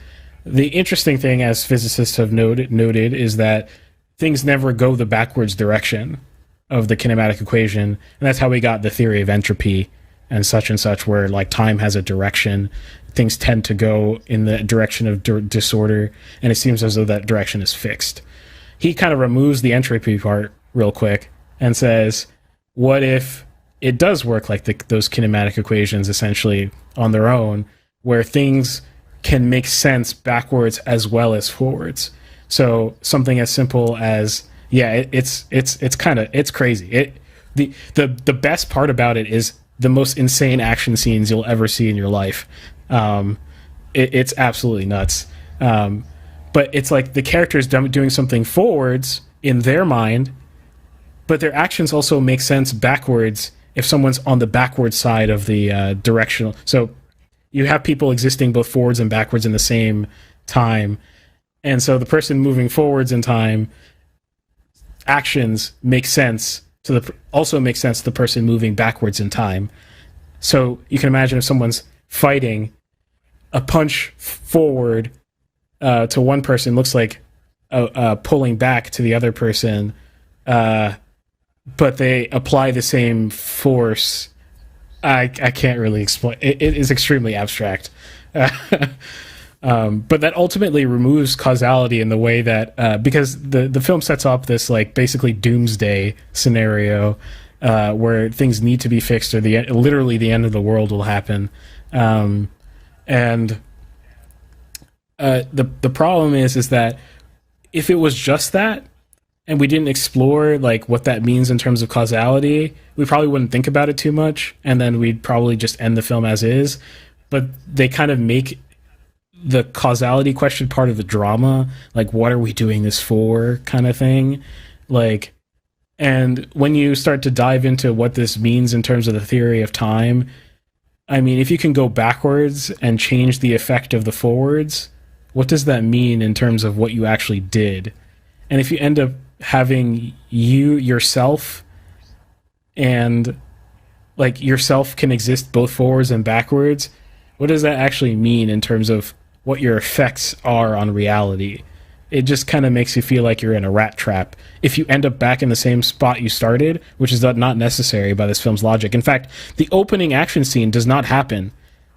The interesting thing, as physicists have noted, is that things never go the backwards direction of the kinematic equation, and that's how we got the theory of entropy and such, where like time has a direction. Things tend to go in the direction of disorder, and it seems as though that direction is fixed. He kind of removes the entropy part real quick and says, what if it does work like those kinematic equations essentially on their own, where things can make sense backwards as well as forwards. So something as simple as it's crazy. The best part about it is the most insane action scenes you'll ever see in your life. It's absolutely nuts. But it's like the characters doing something forwards in their mind, but their actions also make sense backwards if someone's on the backward side of the directional. So you have people existing both forwards and backwards in the same time. And so the person moving forwards in time, actions make sense also makes sense to the person moving backwards in time. So you can imagine if someone's fighting, a punch forward to one person looks like pulling back to the other person, but they apply the same force. I can't really explain. It is extremely abstract. But that ultimately removes causality in the way that because the film sets up this like basically doomsday scenario where things need to be fixed or literally the end of the world will happen, and the problem is that if it was just that and we didn't explore like what that means in terms of causality, we probably wouldn't think about it too much, and then we'd probably just end the film as is. But they kind of make the causality question part of the drama, like what are we doing this for kind of thing. Like, and when you start to dive into what this means in terms of the theory of time, I mean, if you can go backwards and change the effect of the forwards, what does that mean in terms of what you actually did? And if you end up having yourself and like yourself can exist both forwards and backwards, what does that actually mean in terms of what your effects are on reality? It just kind of makes you feel like you're in a rat trap if you end up back in the same spot you started, which is not necessary by this film's logic. In fact, the opening action scene does not happen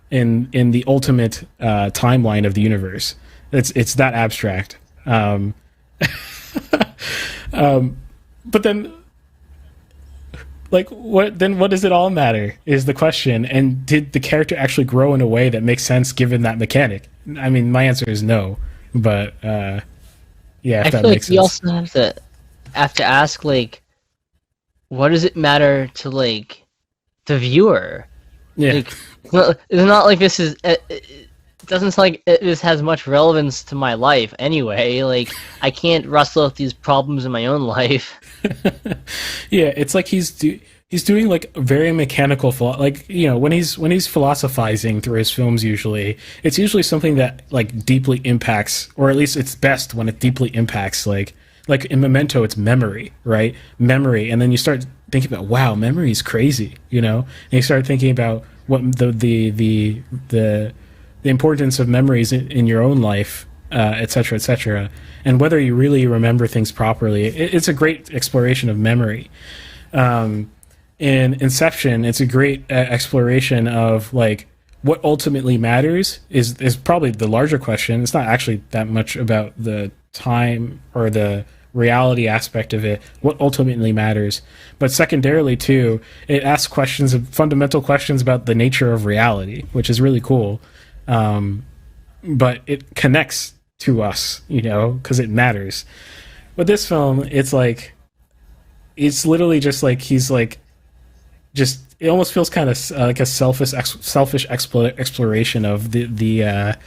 in the ultimate timeline of the universe. It's that abstract. But then, like, what does it all matter is the question. And did the character actually grow in a way that makes sense given that mechanic? I mean, my answer is no. But yeah, if I that feel like makes we sense. also have to ask, like, what does it matter to like the viewer? Yeah. Like, it's not like this is. It doesn't sound like this has much relevance to my life anyway. Like, I can't wrestle with these problems in my own life. Yeah, it's like he's doing like a very mechanical like, you know, when he's philosophizing through his films, it's usually something that like deeply impacts, or at least it's best when it deeply impacts, like in Memento, it's memory, right? Memory, and then you start thinking about, wow, memory is crazy, you know, and you start thinking about what the importance of memories in your own life, et cetera, and whether you really remember things properly. It's a great exploration of memory. In Inception, it's a great exploration of like what ultimately matters is probably the larger question. It's not actually that much about the time or the reality aspect of it, what ultimately matters. But secondarily too, it asks fundamental questions about the nature of reality, which is really cool. But it connects to us, you know, because it matters. But this film, it's literally just like he's like, just it almost feels kind of like a selfish exploration of the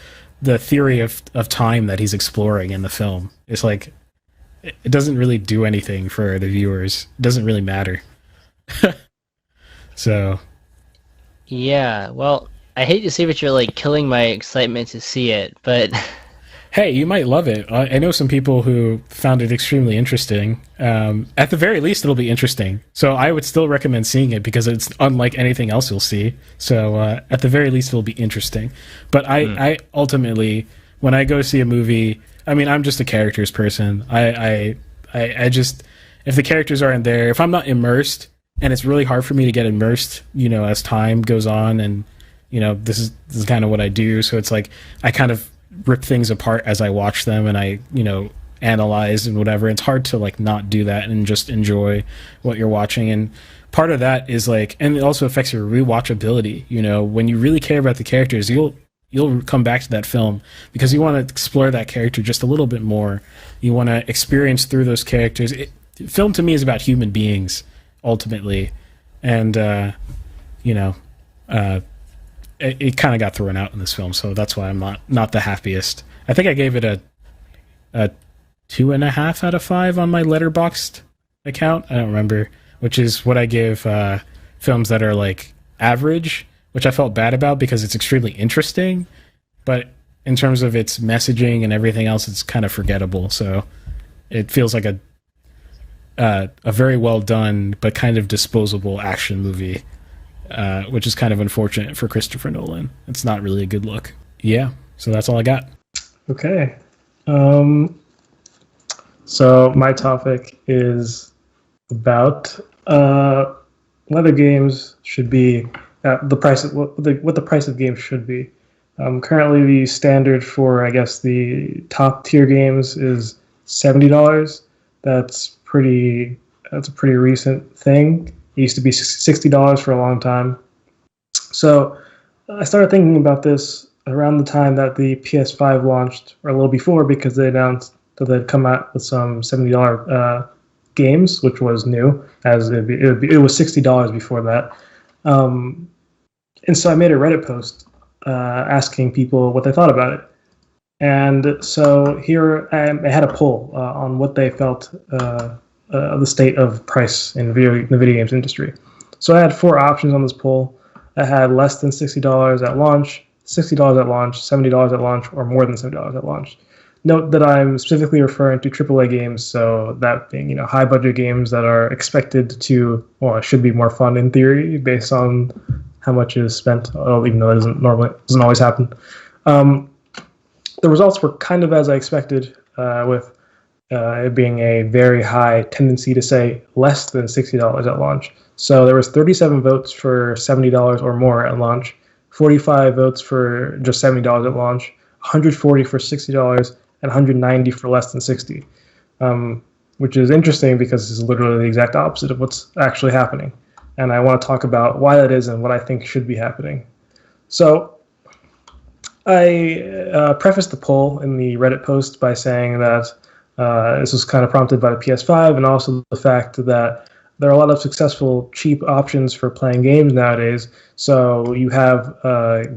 theory of time that he's exploring in the film. It's like it doesn't really do anything for the viewers. It doesn't really matter. So Yeah, well, I hate to say that you're like killing my excitement to see it, but hey, you might love it. I know some people who found it extremely interesting. At the very least, it'll be interesting. So I would still recommend seeing it because it's unlike anything else you'll see. So at the very least, it'll be interesting. But I ultimately, when I go see a movie, I mean, I'm just a characters person. I just, if the characters aren't there, if I'm not immersed, and it's really hard for me to get immersed, you know, as time goes on, and you know, this is kind of what I do. So it's like I kind of rip things apart as I watch them, and I, you know, analyze and whatever. It's hard to like not do that and just enjoy what you're watching. And part of that is like, and it also affects your rewatchability. You know, when you really care about the characters, you'll come back to that film because you want to explore that character just a little bit more. You want to experience through those characters. Film to me is about human beings ultimately, and it kind of got thrown out in this film, so that's why I'm not the happiest. I think I gave it a 2.5 out of 5 on my Letterboxd account. I don't remember, which is what I give films that are like average, which I felt bad about because it's extremely interesting, but in terms of its messaging and everything else, it's kind of forgettable. So it feels like a very well done but kind of disposable action movie, which is kind of unfortunate for Christopher Nolan. It's not really a good look. Yeah, so that's all I got. Okay. So my topic is about whether games should be what the price of games should be. Currently, the standard for, I guess, the top tier games is $70. That's a pretty recent thing. It used to be $60 for a long time. So I started thinking about this around the time that the PS5 launched, or a little before, because they announced that they'd come out with some $70 games, which was new, as it was $60 before that. And so I made a Reddit post asking people what they thought about it. And so here I had a poll on what they felt of the state of price in the video games industry. So I had 4 options on this poll. I had less than $60 at launch, $60 at launch, $70 at launch, or more than $70 at launch. Note that I'm specifically referring to AAA games, so that being, high budget games that are expected to, it should be more fun in theory based on how much is spent, even though it doesn't always happen. The results were kind of as I expected, with it being a very high tendency to say less than $60 at launch. So there was 37 votes for $70 or more at launch, 45 votes for just $70 at launch, 140 for $60, and 190 for less than $60, which is interesting because this is literally the exact opposite of what's actually happening. And I want to talk about why that is and what I think should be happening. So I prefaced the poll in the Reddit post by saying that this was kind of prompted by the PS5 and also the fact that there are a lot of successful cheap options for playing games nowadays. So you have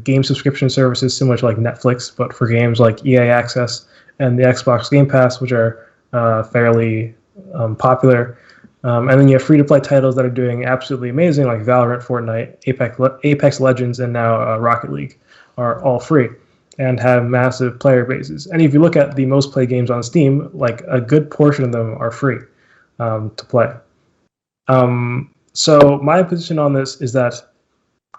game subscription services similar to like Netflix, but for games like EA Access and the Xbox Game Pass, which are fairly popular. And then you have free-to-play titles that are doing absolutely amazing, like Valorant, Fortnite, Apex Legends, and now Rocket League are all free and have massive player bases. And if you look at the most played games on Steam, like a good portion of them are free to play. So my position on this is that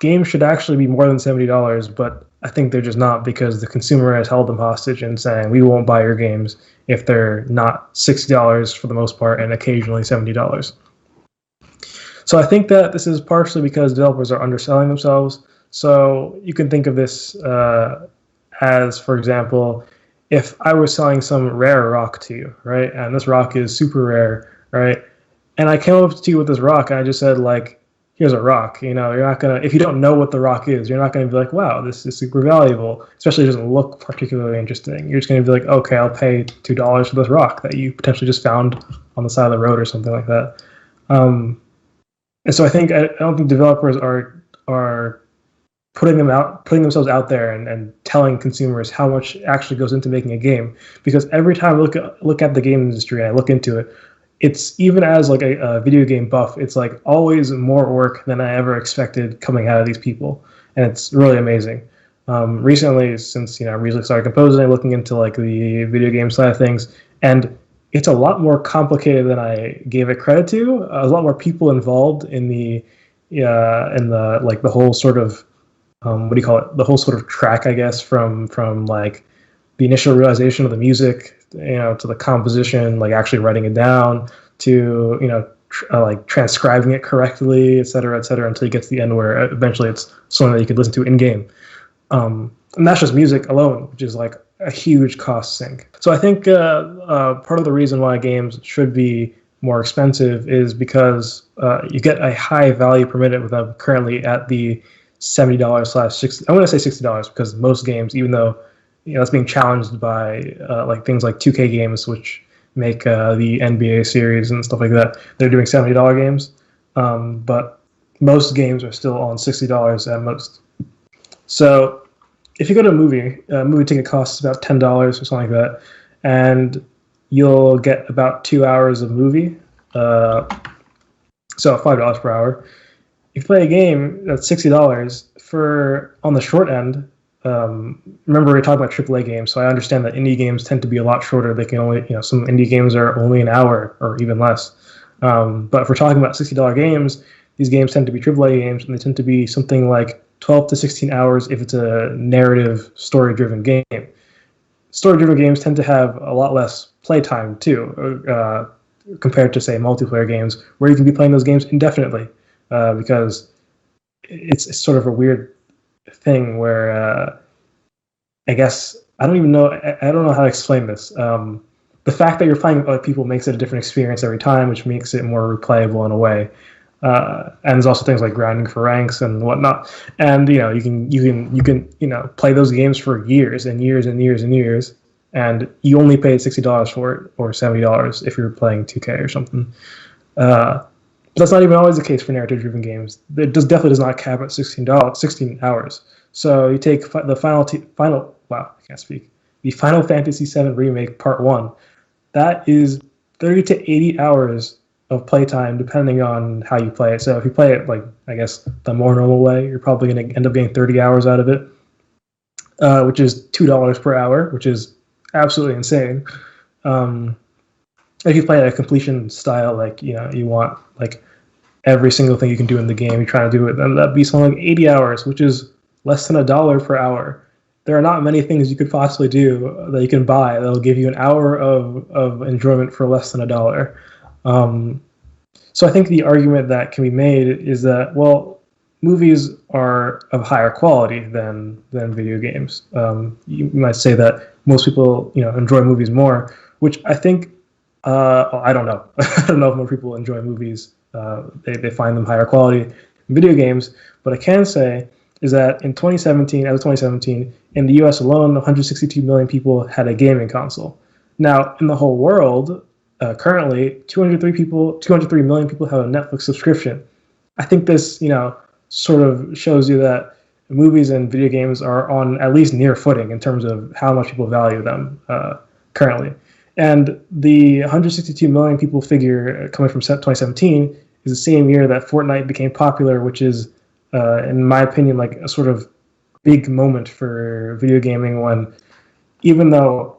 games should actually be more than $70, but I think they're just not, because the consumer has held them hostage and saying, we won't buy your games if they're not $60 for the most part and occasionally $70. So I think that this is partially because developers are underselling themselves. So you can think of this as, for example, if I was selling some rare rock to you, right? And this rock is super rare, right? And I came up to you with this rock and I just said, like, here's a rock. You're not going to, if you don't know what the rock is, you're not going to be like, wow, this is super valuable, especially if it doesn't look particularly interesting. You're just going to be like, okay, I'll pay $2 for this rock that you potentially just found on the side of the road or something like that. And so I don't think developers are putting themselves out there and telling consumers how much actually goes into making a game. Because every time I look at the game industry and I look into it, it's, even as like a video game buff, it's like always more work than I ever expected coming out of these people, and it's really amazing. Recently, since I recently started composing, looking into like the video game side of things, and it's a lot more complicated than I gave it credit to. A lot more people involved in the like the whole sort of the whole sort of track, I guess, from like the initial realization of the music, to the composition, like actually writing it down, to like transcribing it correctly, et cetera, until you get to the end where eventually it's something that you could listen to in game. And that's just music alone, which is like a huge cost sink. So I think part of the reason why games should be more expensive is because you get a high value per minute with them currently at the $70/$60. I'm going to say $60 because most games, even though it's being challenged by like things like 2K games, which make the NBA series and stuff like that, they're doing $70 games. But most games are still on $60 at most. So if you go to a movie ticket costs about $10 or something like that, and you'll get about 2 hours of movie, so $5 per hour. If you play a game that's $60 for on the short end. Remember we talked about AAA games, so I understand that indie games tend to be a lot shorter. They can only, some indie games are only an hour or even less. But if we're talking about $60 games, these games tend to be AAA games, and they tend to be something like 12 to 16 hours if it's a narrative, story-driven game. Story-driven games tend to have a lot less playtime, too, compared to, say, multiplayer games, where you can be playing those games indefinitely, because it's sort of a weird thing where I guess I don't know how to explain this. The fact that you're playing with other people makes it a different experience every time, which makes it more replayable in a way. And there's also things like grinding for ranks and whatnot. And you can play those games for years and years and years and years, and you only paid $60 for it or $70 if you're playing 2K or something. But that's not even always the case for narrative-driven games. It definitely does not cap at 16 hours. So you take the the Final Fantasy VII Remake Part 1. That is 30 to 80 hours of playtime, depending on how you play it. So if you play it, like, I guess, the more normal way, you're probably going to end up getting 30 hours out of it, which is $2 per hour, which is absolutely insane. If you play a completion style, like, you want, like, every single thing you can do in the game, you're trying to do it, then that'd be something like 80 hours, which is less than $1 per hour. There are not many things you could possibly do that you can buy that'll give you an hour of enjoyment for less than $1. So I think the argument that can be made is that, well, movies are of higher quality than video games. You might say that most people, enjoy movies more, which I think, I don't know. I don't know if more people enjoy movies. They find them higher quality than video games. But I can say is that in 2017, in the US alone, 162 million people had a gaming console. Now, in the whole world, currently, 203 million people have a Netflix subscription. I think this, sort of shows you that movies and video games are on at least near footing in terms of how much people value them currently. And the 162 million people figure coming from 2017 is the same year that Fortnite became popular, which is, in my opinion, like a sort of big moment for video gaming when, even though,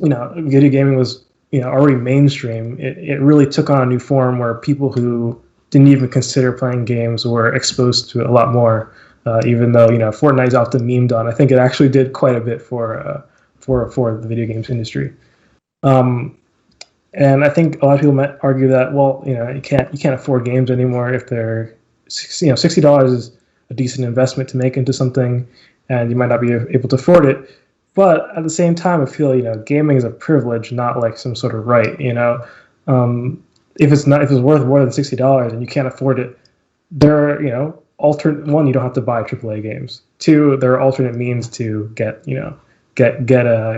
video gaming was, already mainstream, it really took on a new form where people who didn't even consider playing games were exposed to it a lot more, even though, Fortnite is often memed on. I think it actually did quite a bit for the video games industry. And I think a lot of people might argue that, well, you can't afford games anymore if they're, $60 is a decent investment to make into something, and you might not be able to afford it. But at the same time, I feel, gaming is a privilege, not like some sort of right. If it's worth more than $60 and you can't afford it, there are, alternate. One, you don't have to buy AAA games. Two, there are alternate means to get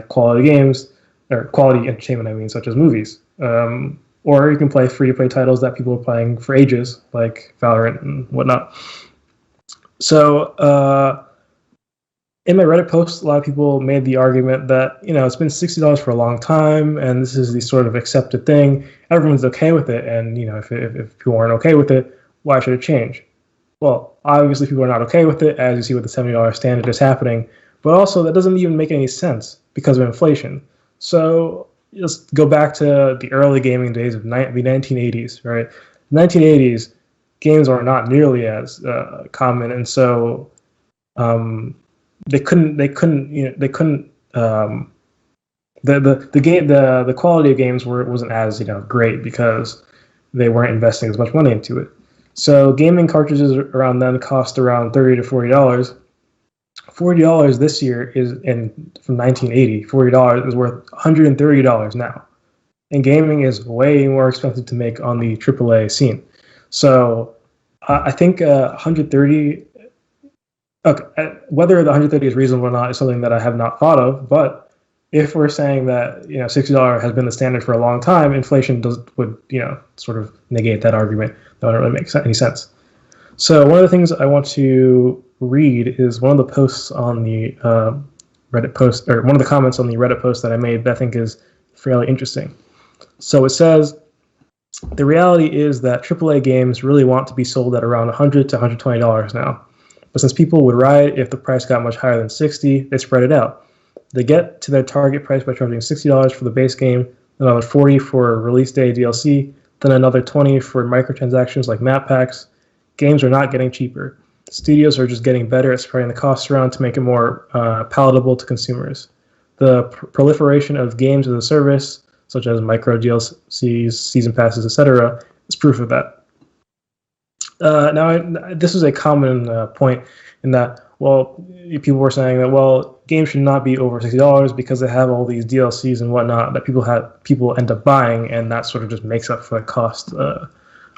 quality games or quality entertainment. I mean, such as movies. Or you can play free-to-play titles that people are playing for ages, like Valorant and whatnot. So, in my Reddit post, a lot of people made the argument that, it's been $60 for a long time, and this is the sort of accepted thing. Everyone's okay with it, and, if people aren't okay with it, why should it change? Well, obviously people are not okay with it, as you see with the $70 standard is happening, but also that doesn't even make any sense because of inflation. So, let's go back to the early gaming days of the 1980s, right? 1980s, games are not nearly as common, and so the quality of games wasn't as great because they weren't investing as much money into it. So gaming cartridges around then cost around $30 to $40 $40 this year from 1980. $40 is worth $130 now, and gaming is way more expensive to make on the AAA scene. So I think 130. Okay, whether the 130 is reasonable or not is something that I have not thought of. But if we're saying that $60 has been the standard for a long time, inflation would sort of negate that argument. That wouldn't really make any sense. So one of the things I want to read is one of the posts on the Reddit post, or one of the comments on the Reddit post that I made that I think is fairly interesting. So it says, the reality is that AAA games really want to be sold at around $100 to $120 now. But since people would riot if the price got much higher than $60, they spread it out. They get to their target price by charging $60 for the base game, another $40 for release day DLC, then another $20 for microtransactions like map packs. Games are not getting cheaper. Studios are just getting better at spreading the costs around to make it more palatable to consumers. The proliferation of games as a service, such as micro DLCs, season passes, etc., is proof of that. Now, this is a common point in that, people were saying that, games should not be over $60 because they have all these DLCs and whatnot that people end up buying, and that sort of just makes up for the cost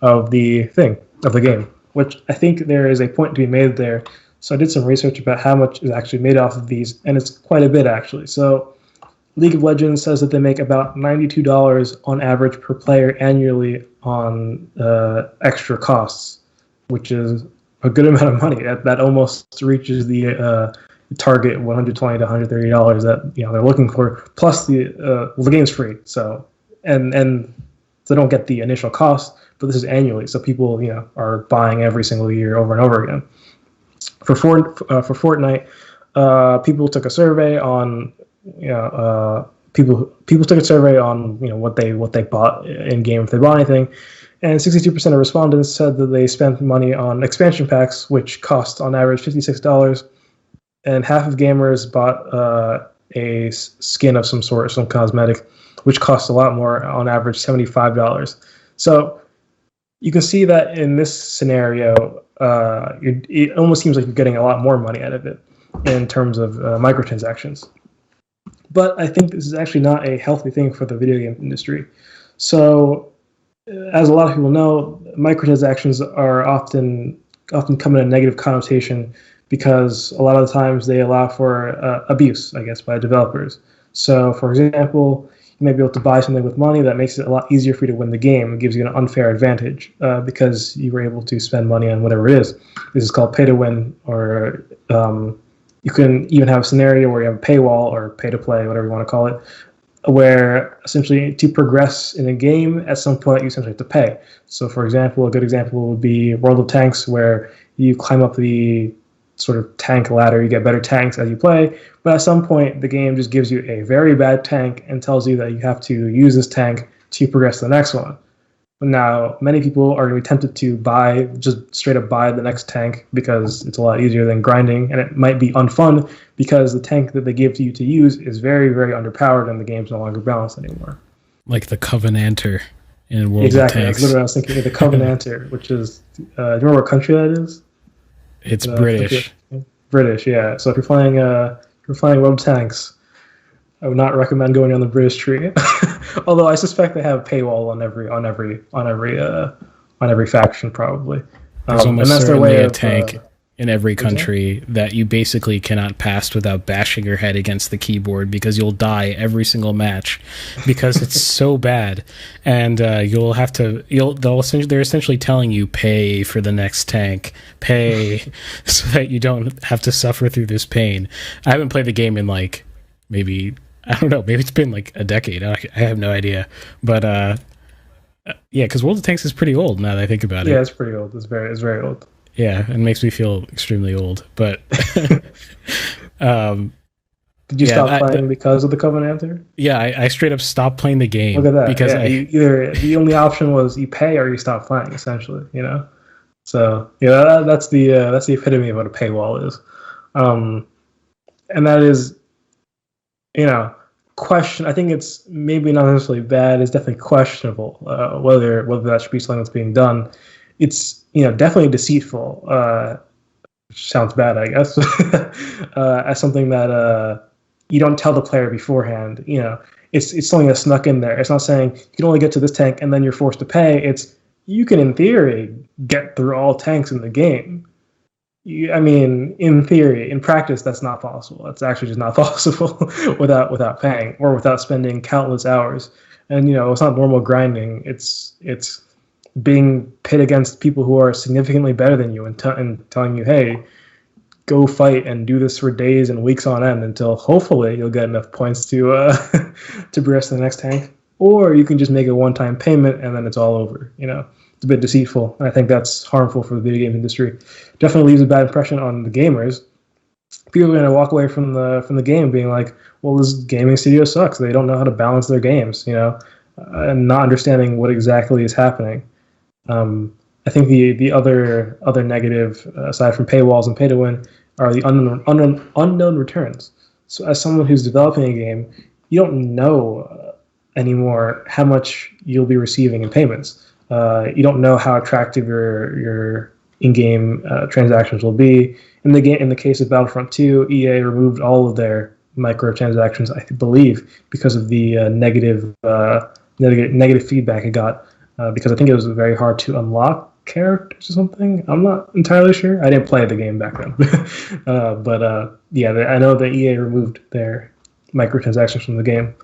of the game, which I think there is a point to be made there. So I did some research about how much is actually made off of these, and it's quite a bit, actually. So League of Legends says that they make about $92 on average per player annually on extra costs, which is a good amount of money. That almost reaches the target $120 to $130 that they're looking for. Plus the game's free, so and they don't get the initial cost, but this is annually, so people are buying every single year over and over again. For Fortnite, people took a survey on people took a survey on what they bought in game if they bought anything. And 62% of respondents said that they spent money on expansion packs, which cost on average $56. And half of gamers bought a skin of some sort, some cosmetic, which costs a lot more, on average $75. So you can see that in this scenario, it almost seems like you're getting a lot more money out of it in terms of microtransactions. But I think this is actually not a healthy thing for the video game industry. So, as a lot of people know, microtransactions are often come in a negative connotation because a lot of the times they allow for abuse, I guess, by developers. So, for example, you may be able to buy something with money that makes it a lot easier for you to win the game. It gives you an unfair advantage because you were able to spend money on whatever it is. This is called pay to win, or you can even have a scenario where you have a paywall or pay to play, whatever you want to call it, where essentially to progress in a game, at some point you essentially have to pay. So, for example, a good example would be World of Tanks, where you climb up the sort of tank ladder, you get better tanks as you play, but at some point the game just gives you a very bad tank and tells you that you have to use this tank to progress to the next one. Now, many people are going to be tempted to just straight up buy the next tank because it's a lot easier than grinding, and it might be unfun because the tank that they give to you to use is very, very underpowered and the game's no longer balanced anymore. Like the Covenanter in World of Tanks. Exactly, that's literally what I was thinking. The Covenanter, which is, do you remember what country that is? It's British. British, yeah. So if you're playing World of Tanks, I would not recommend going on the British tree. Although I suspect they have a paywall on every faction, probably. There's almost certainly a tank in every country that you basically cannot pass without bashing your head against the keyboard, because you'll die every single match because it's so bad, and they're essentially telling you pay for the next tank, pay so that you don't have to suffer through this pain. I haven't played the game in maybe it's been a decade. I have no idea, but yeah, because World of Tanks is pretty old now that I think about it. Yeah, it's pretty old. It's very old. Yeah, it makes me feel extremely old. But did you stop playing because of the Covenanter? Yeah, I straight up stopped playing the game. Look at that. Because either the only option was you pay or you stop playing, essentially. So that's the epitome of what a paywall is, and that is, question. I think it's maybe not necessarily bad. It's definitely questionable whether that should be something that's being done. It's definitely deceitful which sounds bad, I guess, as something that you don't tell the player beforehand. It's something that's snuck in there. It's not saying you can only get to this tank and then you're forced to pay. It's you can, in theory, get through all tanks in the game. In theory, in practice, that's not possible. It's actually just not possible without paying or without spending countless hours. And it's not normal grinding. It's being pit against people who are significantly better than you and telling you, hey, go fight and do this for days and weeks on end until hopefully you'll get enough points to to progress to the next tank. Or you can just make a one-time payment and then it's all over. It's a bit deceitful, and I think that's harmful for the video game industry. Definitely leaves a bad impression on the gamers. People are going to walk away from the game being like, well, this gaming studio sucks. They don't know how to balance their games, and not understanding what exactly is happening. I think the other negative, aside from paywalls and pay to win, are the unknown returns. So as someone who's developing a game, you don't know anymore how much you'll be receiving in payments. You don't know how attractive your in-game transactions will be. In the case of Battlefront 2, EA removed all of their microtransactions, I believe, because of the negative feedback it got. Because I think it was very hard to unlock characters or something. I'm not entirely sure. I didn't play the game back then. But I know that EA removed their microtransactions from the game.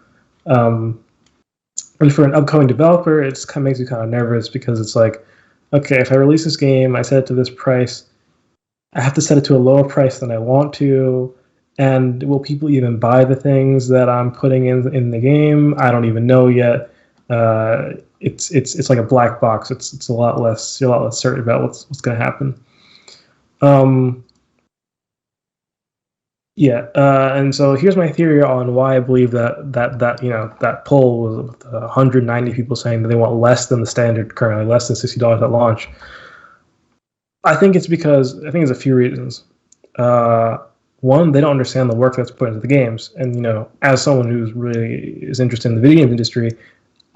And for an upcoming developer, it kind of makes you kind of nervous because it's like, okay, if I release this game, I set it to this price, I have to set it to a lower price than I want to, and will people even buy the things that I'm putting in the game? I don't even know yet. It's like a black box. It's a lot less. You're a lot less certain about what's going to happen. And so here's my theory on why I believe that poll was 190 people saying that they want less than the standard currently, less than $60 at launch. I think it's a few reasons. One, they don't understand the work that's put into the games, and as someone who's really is interested in the video game industry,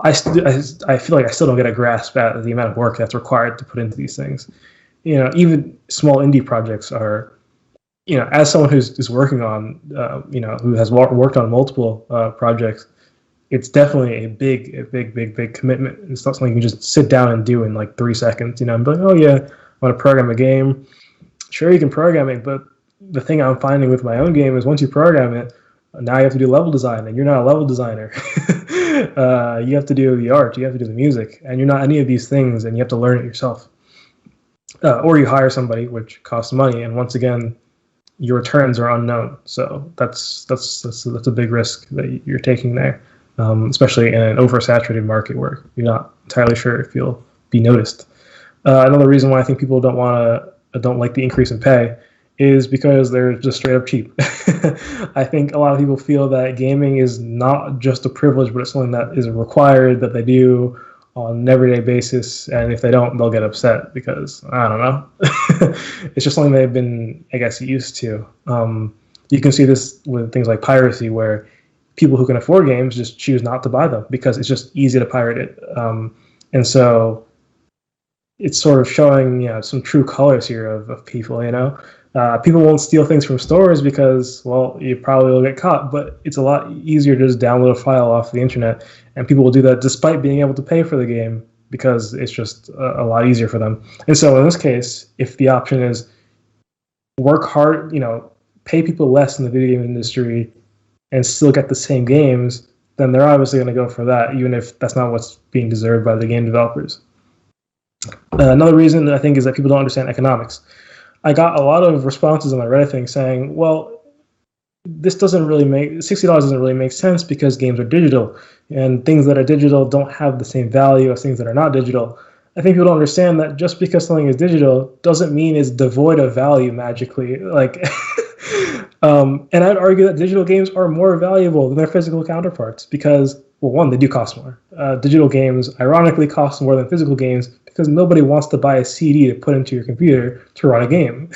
I feel like I still don't get a grasp at the amount of work that's required to put into these things. Even small indie projects are. As someone who's working on, who has worked on multiple projects, it's definitely a big commitment. It's not something you can just sit down and do in like 3 seconds. And be like, oh yeah, I want to program a game. Sure, you can program it, but the thing I'm finding with my own game is once you program it, now you have to do level design, and you're not a level designer. You have to do the art, you have to do the music, and you're not any of these things, and you have to learn it yourself. Or you hire somebody, which costs money, and once again, your returns are unknown. So that's a big risk that you're taking there, especially in an oversaturated market where you're not entirely sure if you'll be noticed. Another reason why I think people don't like the increase in pay is because they're just straight up cheap. I think a lot of people feel that gaming is not just a privilege, but it's something that is required, that they do on an everyday basis, and if they don't, they'll get upset because, I don't know, it's just something they've been, I guess, used to. You can see this with things like piracy, where people who can afford games just choose not to buy them because it's just easy to pirate it. And so it's sort of showing some true colors here of people. People won't steal things from stores because, well, you probably will get caught, but it's a lot easier to just download a file off the internet, and people will do that despite being able to pay for the game because it's just a lot easier for them. And so in this case, if the option is work hard, pay people less in the video game industry and still get the same games, then they're obviously going to go for that, even if that's not what's being deserved by the game developers. Another reason that I think is that people don't understand economics. I got a lot of responses on my Reddit thing saying, well, $60 doesn't really make sense because games are digital, and things that are digital don't have the same value as things that are not digital. I think people don't understand that just because something is digital doesn't mean it's devoid of value magically. And I'd argue that digital games are more valuable than their physical counterparts because, well, one, they do cost more. Digital games ironically cost more than physical games because nobody wants to buy a CD to put into your computer to run a game.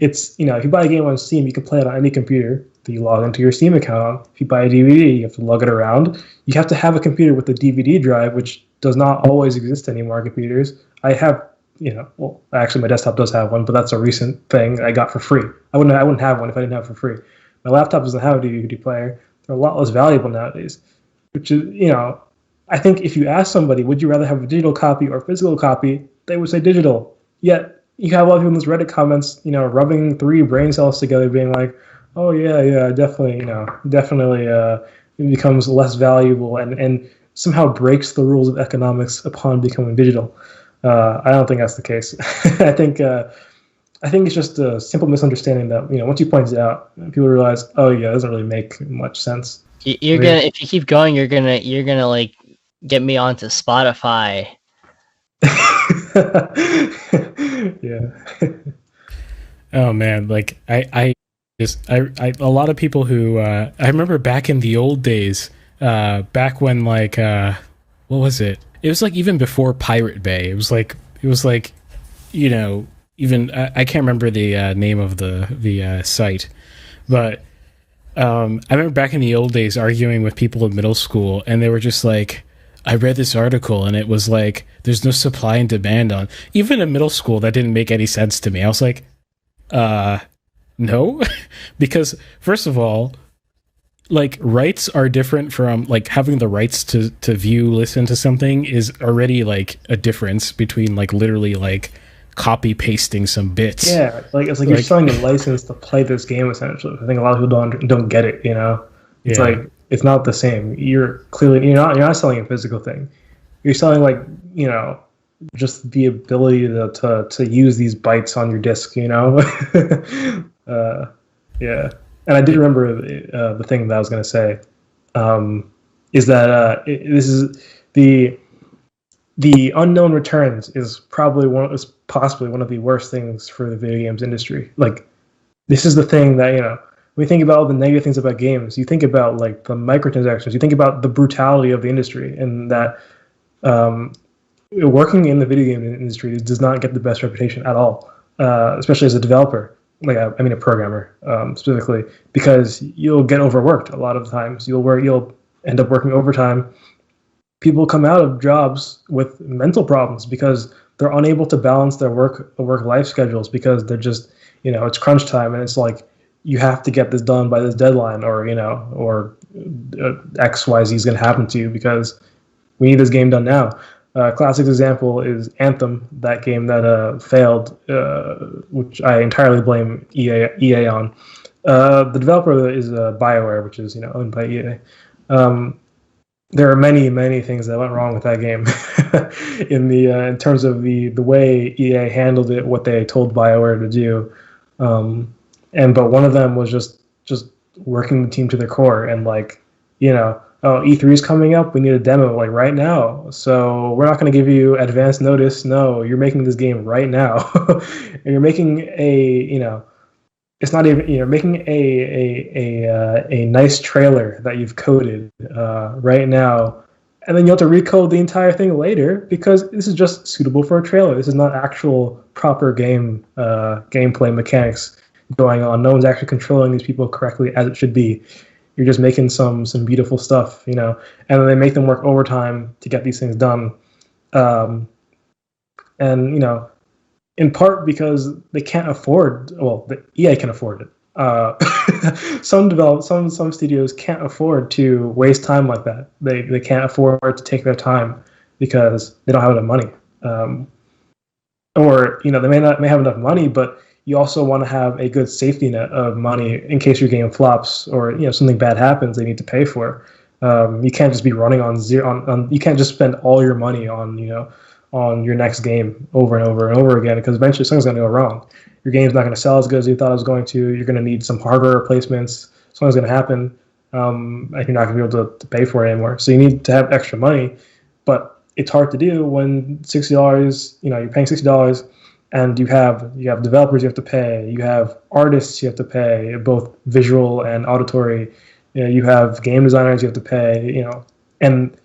It's, if you buy a game on Steam, you can play it on any computer that you log into your Steam account on. If you buy a DVD, you have to lug it around. You have to have a computer with a DVD drive, which does not always exist anymore on computers. I have well, actually my desktop does have one, but that's a recent thing I got for free. I wouldn't have one if I didn't have it for free. My laptop doesn't have a DVD player. They're a lot less valuable nowadays, which is, I think if you ask somebody, would you rather have a digital copy or a physical copy, they would say digital. Yet you have a lot of people in those Reddit comments, rubbing three brain cells together, being like, oh yeah, definitely, it becomes less valuable and somehow breaks the rules of economics upon becoming digital. I don't think that's the case. I think it's just a simple misunderstanding that once you point it out, people realize, oh yeah, it doesn't really make much sense. If you keep going, you're gonna like get me onto Spotify. Yeah. Oh man, like I a lot of people who I remember back in the old days, back when like what was it? It was like even before Pirate Bay. It was like even I can't remember the name of the site, but I remember back in the old days arguing with people in middle school, and they were just like, I read this article and it was like there's no supply and demand on. Even in middle school, that didn't make any sense to me. I was like, no, because first of all, like rights are different from like having the rights to listen to something is already like a difference between like literally like copy pasting some bits. Yeah, it's like you're selling a license to play this game essentially. I think a lot of people don't get it. It's like it's not the same. You're not selling a physical thing. You're selling like just the ability to use these bytes on your disk. Yeah. And I did remember the thing that I was going to say is that this is the unknown returns is possibly one of the worst things for the video games industry. Like, this is the thing that when you think about all the negative things about games, you think about like the microtransactions, you think about the brutality of the industry, and that working in the video game industry does not get the best reputation at all, especially as a developer. Like a programmer specifically, because you'll get overworked a lot of times. You'll end up working overtime. People come out of jobs with mental problems because they're unable to balance their work life schedules because they're just it's crunch time, and it's like you have to get this done by this deadline, or XYZ is going to happen to you because we need this game done now. Classic example is Anthem, that game that failed, which I entirely blame EA on. The developer is BioWare, which is owned by EA. There are many things that went wrong with that game in terms of the way EA handled it, what they told BioWare to do, but one of them was just working the team to their core and like oh, E3 is coming up, we need a demo like right now, so we're not going to give you advance notice. No, you're making this game right now. And you're making it's not even you're making a nice trailer that you've coded right now, and then you have to recode the entire thing later because this is just suitable for a trailer. This is not actual proper gameplay mechanics going on. No one's actually controlling these people correctly as it should be. You're just making some beautiful stuff, and then they make them work overtime to get these things done, and in part because they can't afford. Well, the EA can afford it. Some studios can't afford to waste time like that. They can't afford to take their time because they don't have enough money, or they may have enough money, but you also want to have a good safety net of money in case your game flops or something bad happens they need to pay for. You can't just be running on zero. You can't just spend all your money on your next game over and over and over again, because eventually something's going to go wrong. Your game's not going to sell as good as you thought it was going to. You're going to need some hardware replacements. Something's going to happen, and you're not going to be able to pay for it anymore. So you need to have extra money, but it's hard to do when $60. You're paying $60. And you have developers you have to pay, you have artists you have to pay, both visual and auditory. You have game designers you have to pay. And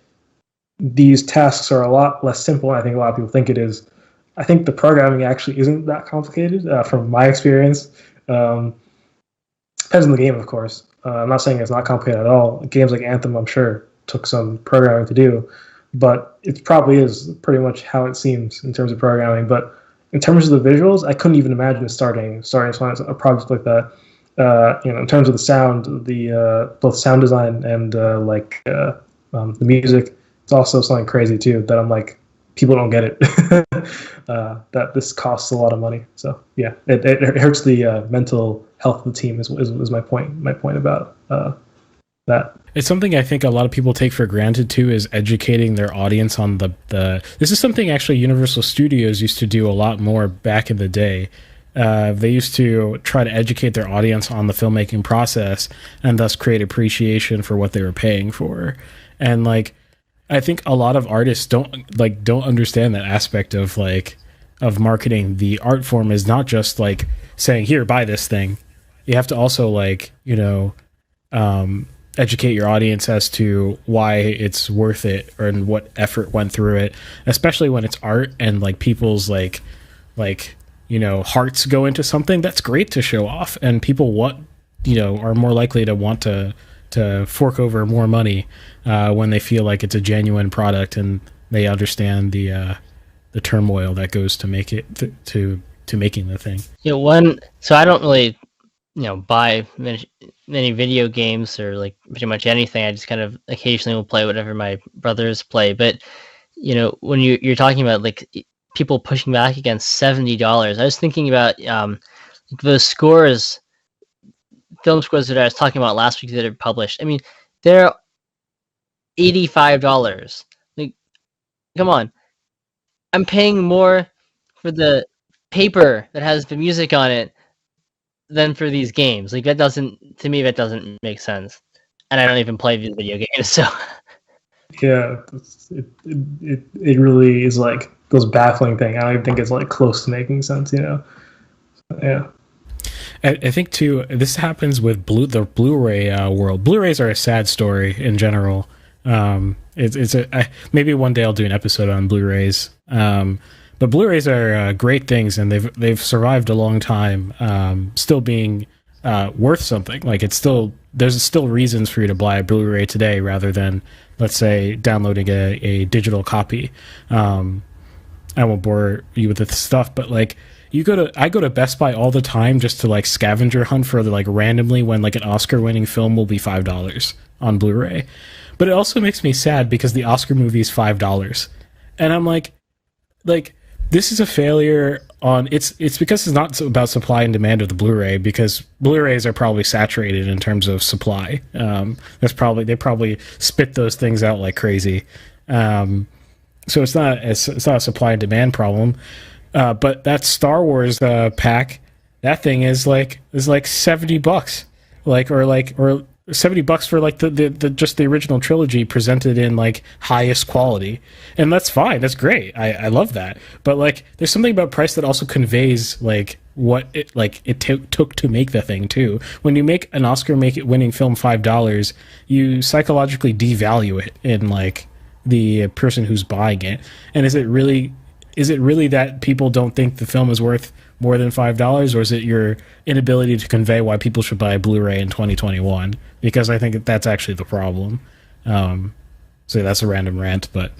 these tasks are a lot less simple than I think a lot of people think it is. I think the programming actually isn't that complicated from my experience. Depends on the game, of course. I'm not saying it's not complicated at all. Games like Anthem, I'm sure, took some programming to do, but it probably is pretty much how it seems in terms of programming. But in terms of the visuals, I couldn't even imagine starting a project like that. In terms of the sound, the both sound design and the music, it's also something crazy too that I'm like, people don't get it. That this costs a lot of money. So yeah, it hurts the mental health of the team is my point. My point about that. It's something I think a lot of people take for granted too, is educating their audience on the. This is something actually Universal Studios used to do a lot more back in the day. They used to try to educate their audience on the filmmaking process and thus create appreciation for what they were paying for. And like, I think a lot of artists don't understand that aspect of marketing. The art form is not just like saying, here, buy this thing. You have to also educate your audience as to why it's worth it and what effort went through it, especially when it's art and like people's hearts go into something. That's great to show off, and people are more likely to want to fork over more money when they feel like it's a genuine product and they understand the turmoil that goes to make it to making the thing. So I don't really buy many video games or like pretty much anything. I just kind of occasionally will play whatever my brothers play. But when you're talking about like people pushing back against $70, I was thinking about the scores, film scores that I was talking about last week that are published. I mean, they're $85. Like, come on, I'm paying more for the paper that has the music on it than for these games. Like, that doesn't make sense. And I don't even play these video games, so yeah, it really is like those baffling thing. I don't even think it's like close to making sense, Yeah. I think too, this happens with the Blu-ray world. Blu-rays are a sad story in general. Maybe one day I'll do an episode on Blu-rays. But Blu-rays are great things, and they've survived a long time, still being worth something. Like, there's still reasons for you to buy a Blu-ray today rather than, let's say, downloading a digital copy. I won't bore you with the stuff, but like, I go to Best Buy all the time just to like scavenger hunt for like randomly when like an Oscar-winning film will be $5 on Blu-ray. But it also makes me sad because the Oscar movie is $5, and I'm like this is a failure on it's because it's not about supply and demand of the Blu-ray, because Blu-rays are probably saturated in terms of supply. They probably spit those things out like crazy. So it's not a supply and demand problem. But that Star Wars pack, that thing is like $70, or $70 for like the just the original trilogy presented in like highest quality, and that's fine. That's great. I love that. But like, there's something about price that also conveys like what it took to make the thing too. When you make an Oscar-winning film $5, you psychologically devalue it in like the person who's buying it. And is it really that people don't think the film is worth more than $5, or is it your inability to convey why people should buy a Blu-ray in 2021? Because I think that's actually the problem. So that's a random rant, but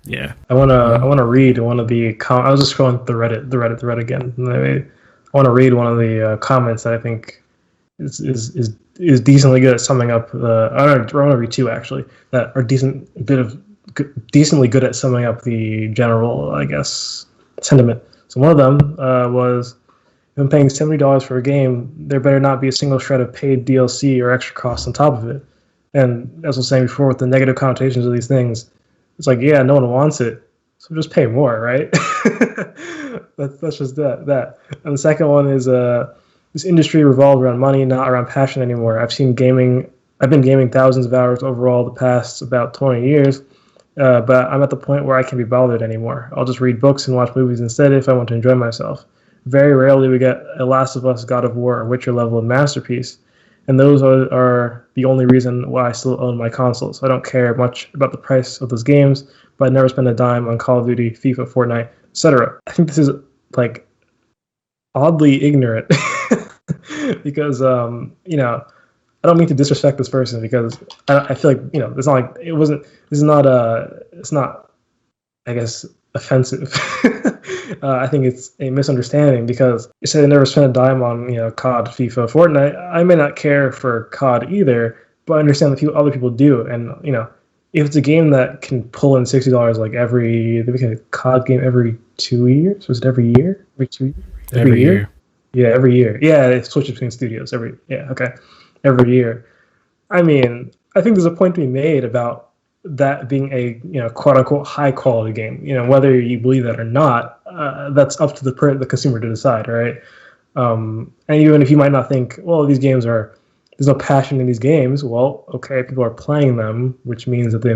yeah. I wanna read one of the I was just scrolling the Reddit again. I want to read one of the comments that I think is decently good at summing up. I want to read two actually that are decently good at summing up the general, I guess, sentiment. So one of them was, if I'm paying $70 for a game, there better not be a single shred of paid DLC or extra costs on top of it. And as I was saying before, with the negative connotations of these things, it's like, yeah, no one wants it, so just pay more, right? that's just that. And the second one is this industry revolves around money, not around passion anymore. I've been gaming thousands of hours overall the past about 20 years. But I'm at the point where I can't be bothered anymore. I'll just read books and watch movies instead if I want to enjoy myself. Very rarely we get a Last of Us, God of War, or Witcher level of masterpiece. And those are the only reason why I still own my consoles. I don't care much about the price of those games, but I never spend a dime on Call of Duty, FIFA, Fortnite, etc. I think this is like oddly ignorant because I don't mean to disrespect this person, because I feel like, it's not like it's not, I guess, offensive. I think it's a misunderstanding because you say they never spent a dime on COD, FIFA, Fortnite. I may not care for COD either, but I understand that other people do, and if it's a game that can pull in $60 like they make a COD game every 2 years. Was it every year? Every 2 years? Every year. Yeah, every year. Yeah, they switch between studios every year. I mean, I think there's a point to be made about that being a quote unquote high quality game. Whether you believe that or not, that's up to the consumer to decide, right? And even if you might not think, well, there's no passion in these games. Well, okay, people are playing them, which means that they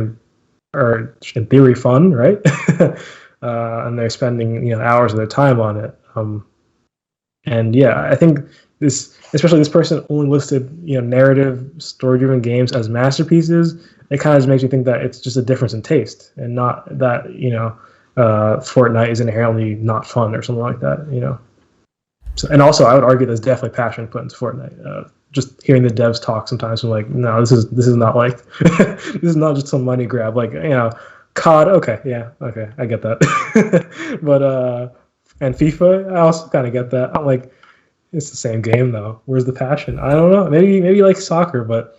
are in theory fun, right? And they're spending hours of their time on it. And yeah, I think especially this person only listed narrative, story-driven games as masterpieces. It kind of just makes you think that it's just a difference in taste, and not that Fortnite is inherently not fun or something like that. So, and also, I would argue there's definitely passion put into Fortnite. Just hearing the devs talk sometimes, I'm like, no, this is not like this is not just some money grab. Like COD, okay, yeah, okay, I get that. But and FIFA, I also kind of get that. I'm like, it's the same game though. Where's the passion? I don't know. Maybe you like soccer, but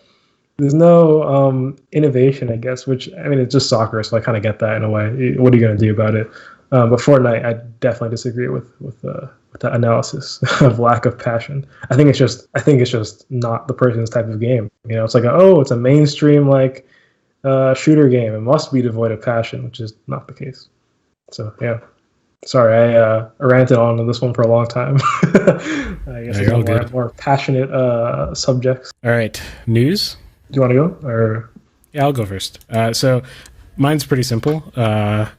there's no innovation, I guess. Which, I mean, it's just soccer, so I kind of get that in a way. What are you going to do about it? But Fortnite, I definitely disagree with that analysis of lack of passion. I think it's just not the person's type of game. It's like it's a mainstream like shooter game. It must be devoid of passion, which is not the case. So yeah. Sorry, I ranted on this one for a long time. I guess it's more passionate subjects. All right, news? Do you want to go? Or yeah, I'll go first. So mine's pretty simple. So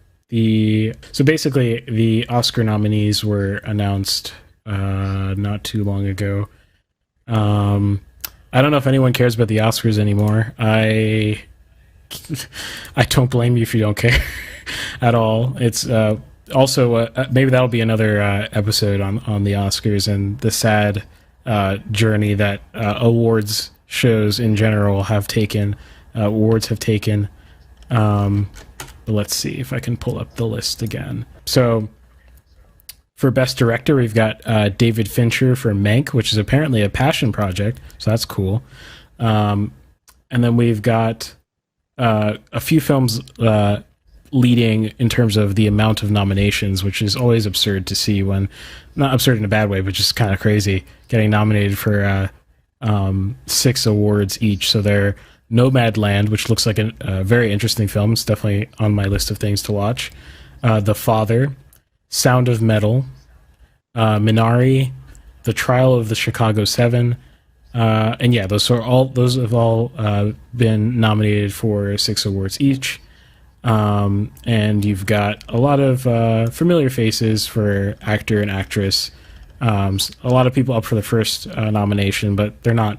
basically, the Oscar nominees were announced not too long ago. I don't know if anyone cares about the Oscars anymore. I don't blame you if you don't care at all. It's also, maybe that'll be another episode on the Oscars and the sad journey that awards shows in general have taken. But let's see if I can pull up the list again. So for Best Director, we've got David Fincher for Mank, which is apparently a passion project, so that's cool. And then we've got a few films leading in terms of the amount of nominations, which is always absurd to see when, not absurd in a bad way, but just kind of crazy, getting nominated for 6 awards each. So they're Nomadland, which looks like a very interesting film. It's definitely on my list of things to watch. The Father, Sound of Metal, Minari, The Trial of the Chicago 7, and yeah, those have all been nominated for 6 awards each. And you've got a lot of familiar faces for actor and actress. A lot of people up for the first nomination, but they're not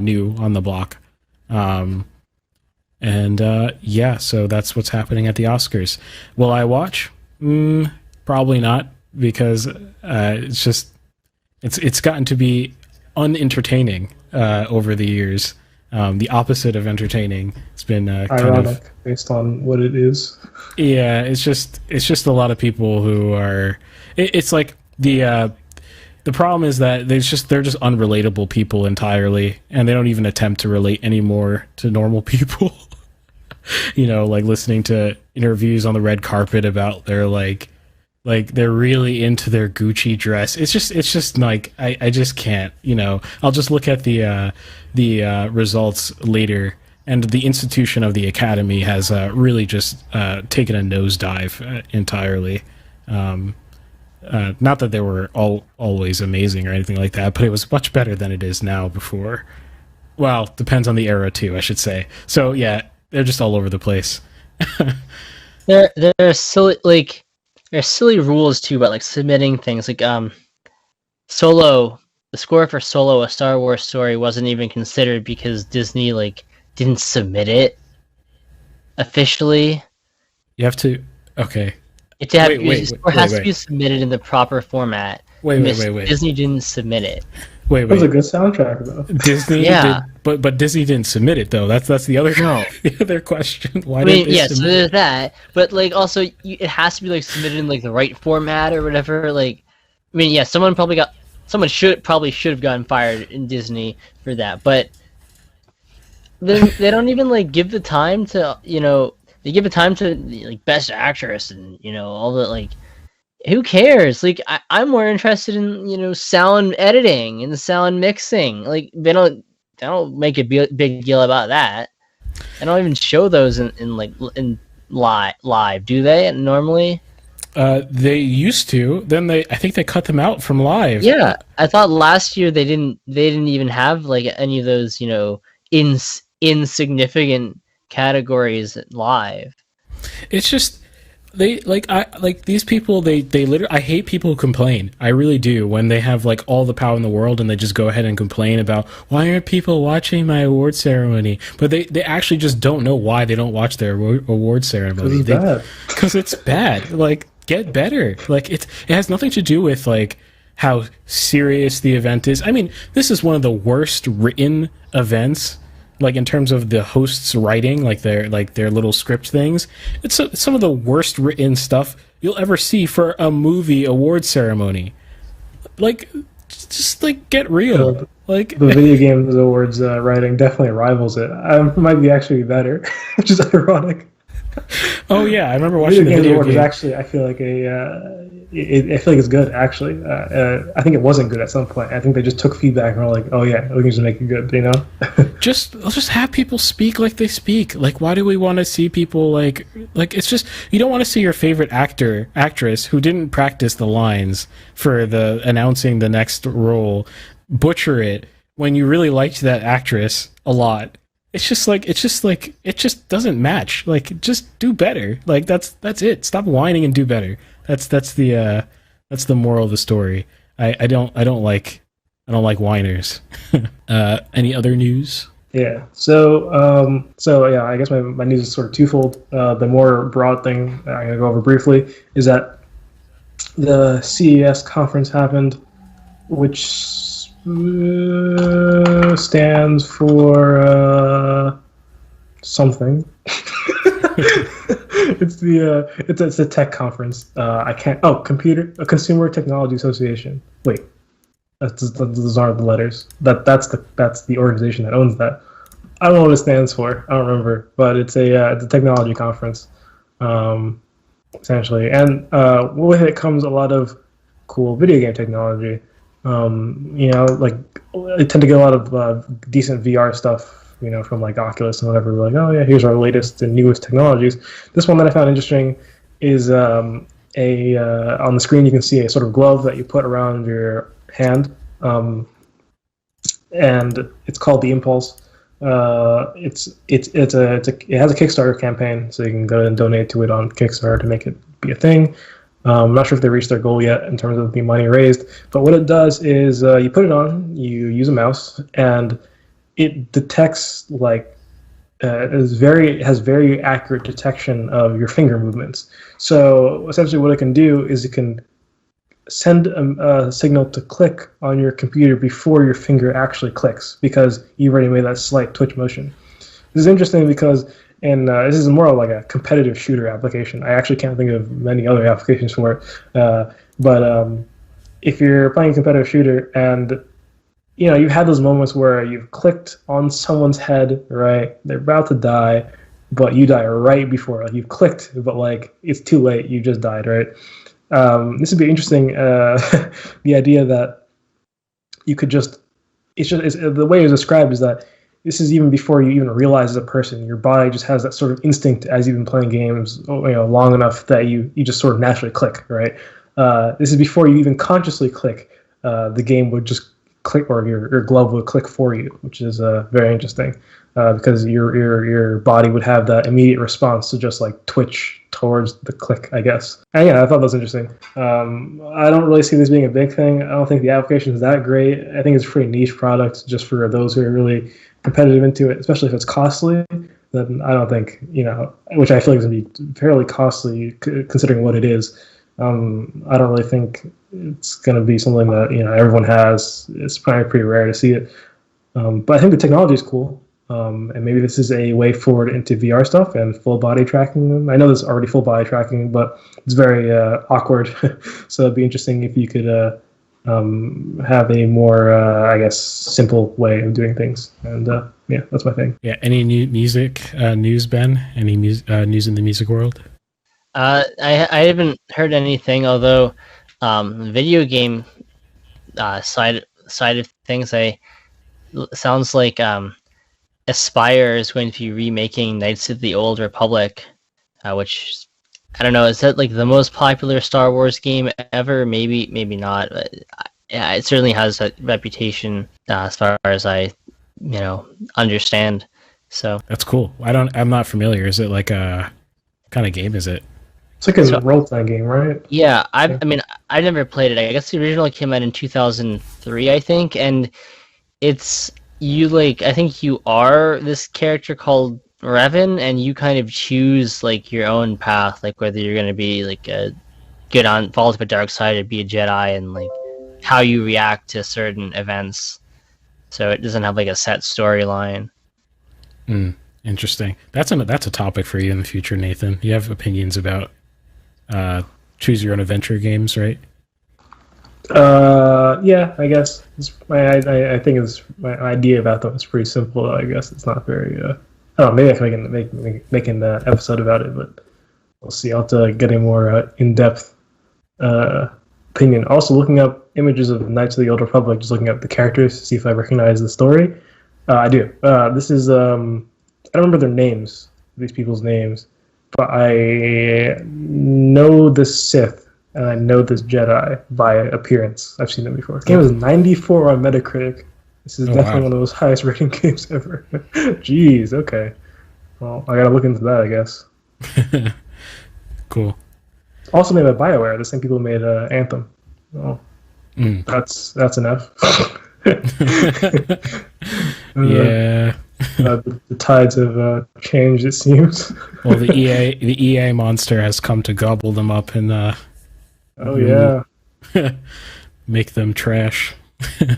new on the block. Yeah, so that's what's happening at the Oscars. Will I watch? Probably not, because it's gotten to be unentertaining over the years. The opposite of entertaining. It's been ironic based on what it is. Yeah, it's just a lot of people who are. It's like the problem is that they're just unrelatable people entirely, and they don't even attempt to relate anymore to normal people. Like listening to interviews on the red carpet about their like they're really into their Gucci dress. It's just like I just can't. I'll just look at the results later, and the institution of the Academy has really just taken a nosedive entirely. Not that they were always amazing or anything like that, but it was much better than it is now before. Well, depends on the era too, I should say. So yeah, they're just all over the place. There are silly rules too about like submitting things. Like Solo, the score for Solo, a Star Wars story, wasn't even considered because Disney didn't submit it officially. You have to. Okay. The score has to be submitted in the proper format. Wait. Disney didn't submit it. Wait. That was a good soundtrack, though. Disney Yeah. did, but Disney didn't submit it though. That's the other No. the other question. Why I didn't mean, they yeah, so submit? there's that, but like also it has to be like submitted in like the right format or whatever. Like, I mean, yeah, someone should have gotten fired in Disney for that, but then they don't even like give the time to they give the time to like best actress and all the like. Who cares? Like I'm more interested in sound editing and the sound mixing. Like they don't make a big deal about that. They don't even show those in live, do they? Normally, They used to. Then I think they cut them out from live. yeah. I thought last year they didn't even have like any of those insignificant categories live. It's just they like these people. They literally. I hate people who complain. I really do when they have like all the power in the world and they just go ahead and complain about why aren't people watching my award ceremony? But they actually just don't know why they don't watch their award ceremony. Because it's bad. Like get better. Like it has nothing to do with like how serious the event is. I mean, this is one of the worst written events. Like in terms of the hosts writing, like their little script things, it's some of the worst written stuff you'll ever see for a movie award ceremony. Like, just like get real. Like the video games awards writing definitely rivals it. Might be actually better, which is ironic. Oh yeah, I remember watching the Games video Award game. is actually, I feel like I feel like it's good actually. I think it wasn't good at some point. I think they just took feedback and were like, oh yeah, we can just make it good, Just have people speak like they speak. Like why do we want to see people like it's just you don't want to see your favorite actress who didn't practice the lines for the announcing the next role butcher it when you really liked that actress a lot. It just doesn't match. Like just do better. Like that's it. Stop whining and do better. That's the moral of the story. I don't like whiners. Any other news? Yeah. So yeah, I guess my news is sort of twofold. The more broad thing I'm gonna go over briefly is that the CES conference happened, which stands for something. It's a tech conference. Consumer Technology Association. Wait, those aren't the letters. That's the organization that owns that. I don't know what it stands for. I don't remember, but it's a technology conference, essentially. And with it comes a lot of cool video game technology. Like I tend to get a lot of decent VR stuff, from like Oculus and whatever. We're like, oh yeah, here's our latest and newest technologies. This one that I found interesting is on the screen you can see a sort of glove that you put around your hand, and it's called the Impulse. It has a Kickstarter campaign, so you can go and donate to it on Kickstarter to make it be a thing. I'm not sure if they reached their goal yet in terms of the money raised, but what it does is you put it on, you use a mouse, and it detects has very accurate detection of your finger movements. So essentially, what it can do is it can send a signal to click on your computer before your finger actually clicks because you've already made that slight twitch motion. This is interesting because. And this is more of like a competitive shooter application. I actually can't think of many other applications for it. But if you're playing a competitive shooter and you've had those moments where you've clicked on someone's head, right? They're about to die, but you die right before. Like you've clicked, but like it's too late. You just died, right? This would be interesting. The idea that you could just the way it's described is that. This is even before you even realize as a person. Your body just has that sort of instinct as you've been playing games, long enough that you just sort of naturally click, right? This is before you even consciously click. The game would just click, or your glove would click for you, which is very interesting because your body would have that immediate response to just like twitch towards the click, I guess. And yeah, I thought that was interesting. I don't really see this being a big thing. I don't think the application is that great. I think it's a pretty niche product just for those who are really competitive into it, especially if it's costly. Then I don't think, which I feel like is going to be fairly costly considering what it is. I don't really think it's going to be something that everyone has. It's probably pretty rare to see it. But I think the technology is cool. And maybe this is a way forward into VR stuff and full body tracking. I know there's already full body tracking, but it's very awkward. So it'd be interesting if you could have a more, I guess, simple way of doing things. And yeah, that's my thing. Yeah. Any new music news, Ben? Any news in the music world? I haven't heard anything, although video game side of things, sounds like Aspire is going to be remaking Knights of the Old Republic, which I don't know. Is that like the most popular Star Wars game ever? Maybe not. But yeah, it certainly has that reputation as far as I understand. So that's cool. I'm not familiar. Is it like a kind of game? Is it? It's like a role-playing game, right? Yeah, I mean, I never played it. I guess the original came out in 2003, I think, and it's I think you are this character called Revan, and you kind of choose like your own path, like whether you're going to be like a fall to the dark side or be a Jedi, and like how you react to certain events. So it doesn't have like a set storyline. Interesting. That's a topic for you in the future, Nathan. You have opinions about choose your own adventure games, right? Yeah, I guess I think it's my idea about them is pretty simple. I guess it's not very. I don't know. Maybe I can make an episode about it, but we'll see. I'll have to get a more in-depth opinion. Also, looking up images of Knights of the Old Republic, just looking up the characters to see if I recognize the story. I do. This is I don't remember their names, these people's names, but I know the Sith. And I know this Jedi by appearance. I've seen them before. The game was 94 on Metacritic. This is definitely one of those highest rating games ever. Jeez, okay. Well, I gotta look into that, I guess. Cool. Also made by BioWare, the same people who made Anthem. Well, that's enough. Yeah. The tides have changed, it seems. Well, the EA monster has come to gobble them up and oh yeah, make them trash. You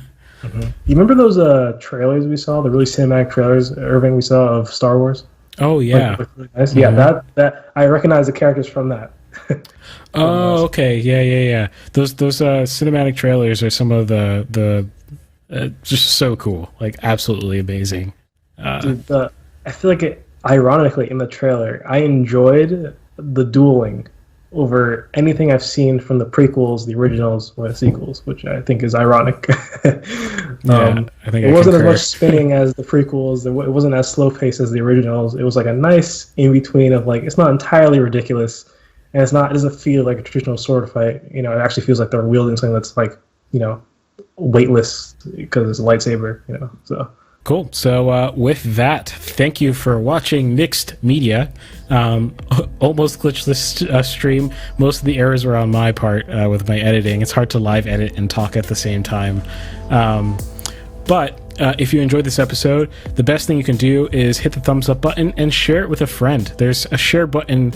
remember those trailers we saw, the really cinematic trailers, Irving, we saw of Star Wars? Oh yeah, really nice. Yeah, that I recognize the characters from that. Oh, okay, yeah. Those cinematic trailers are some of the just so cool, like absolutely amazing. Dude, I feel like ironically in the trailer, I enjoyed the dueling over anything I've seen from the prequels, the originals, or the sequels, which I think is ironic. I think it wasn't as much spinning as the prequels. It wasn't as slow paced as the originals. It was like a nice in between of like, it's not entirely ridiculous, and it doesn't feel like a traditional sword fight. It actually feels like they're wielding something that's like weightless because it's a lightsaber. So. Cool. So with that, thank you for watching Mixed Media. Almost glitched this stream. Most of the errors were on my part with my editing. It's hard to live edit and talk at the same time. But if you enjoyed this episode, the best thing you can do is hit the thumbs up button and share it with a friend. There's a share button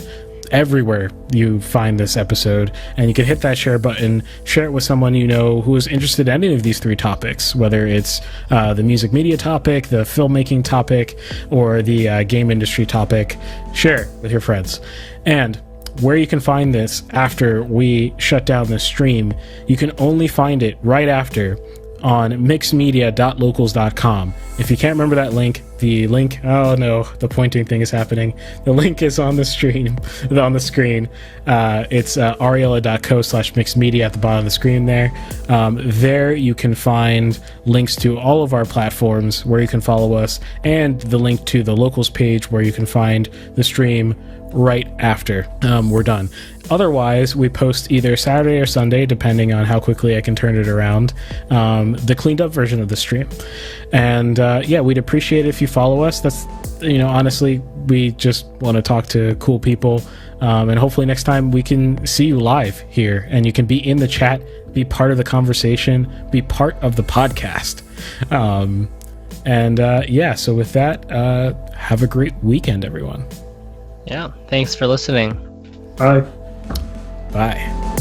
everywhere you find this episode, and you can hit that share button, share it with someone you know who is interested in any of these three topics, whether it's the music media topic, the filmmaking topic, or the game industry topic. Share it with your friends. And where you can find this after we shut down the stream, you can only find it right after on mixedmedia.locals.com. If you can't remember that link, the link, oh no, the pointing thing is happening. The link is on the screen. It's ariella.co/mixedmedia at the bottom of the screen there. There you can find links to all of our platforms where you can follow us, and the link to the locals page where you can find the stream right after we're done. Otherwise, we post either Saturday or Sunday, depending on how quickly I can turn it around, the cleaned up version of the stream. And we'd appreciate it if you follow us. That's, honestly, we just want to talk to cool people. And hopefully next time we can see you live here and you can be in the chat, be part of the conversation, be part of the podcast. So with that, have a great weekend, everyone. Yeah, thanks for listening. Bye. Bye.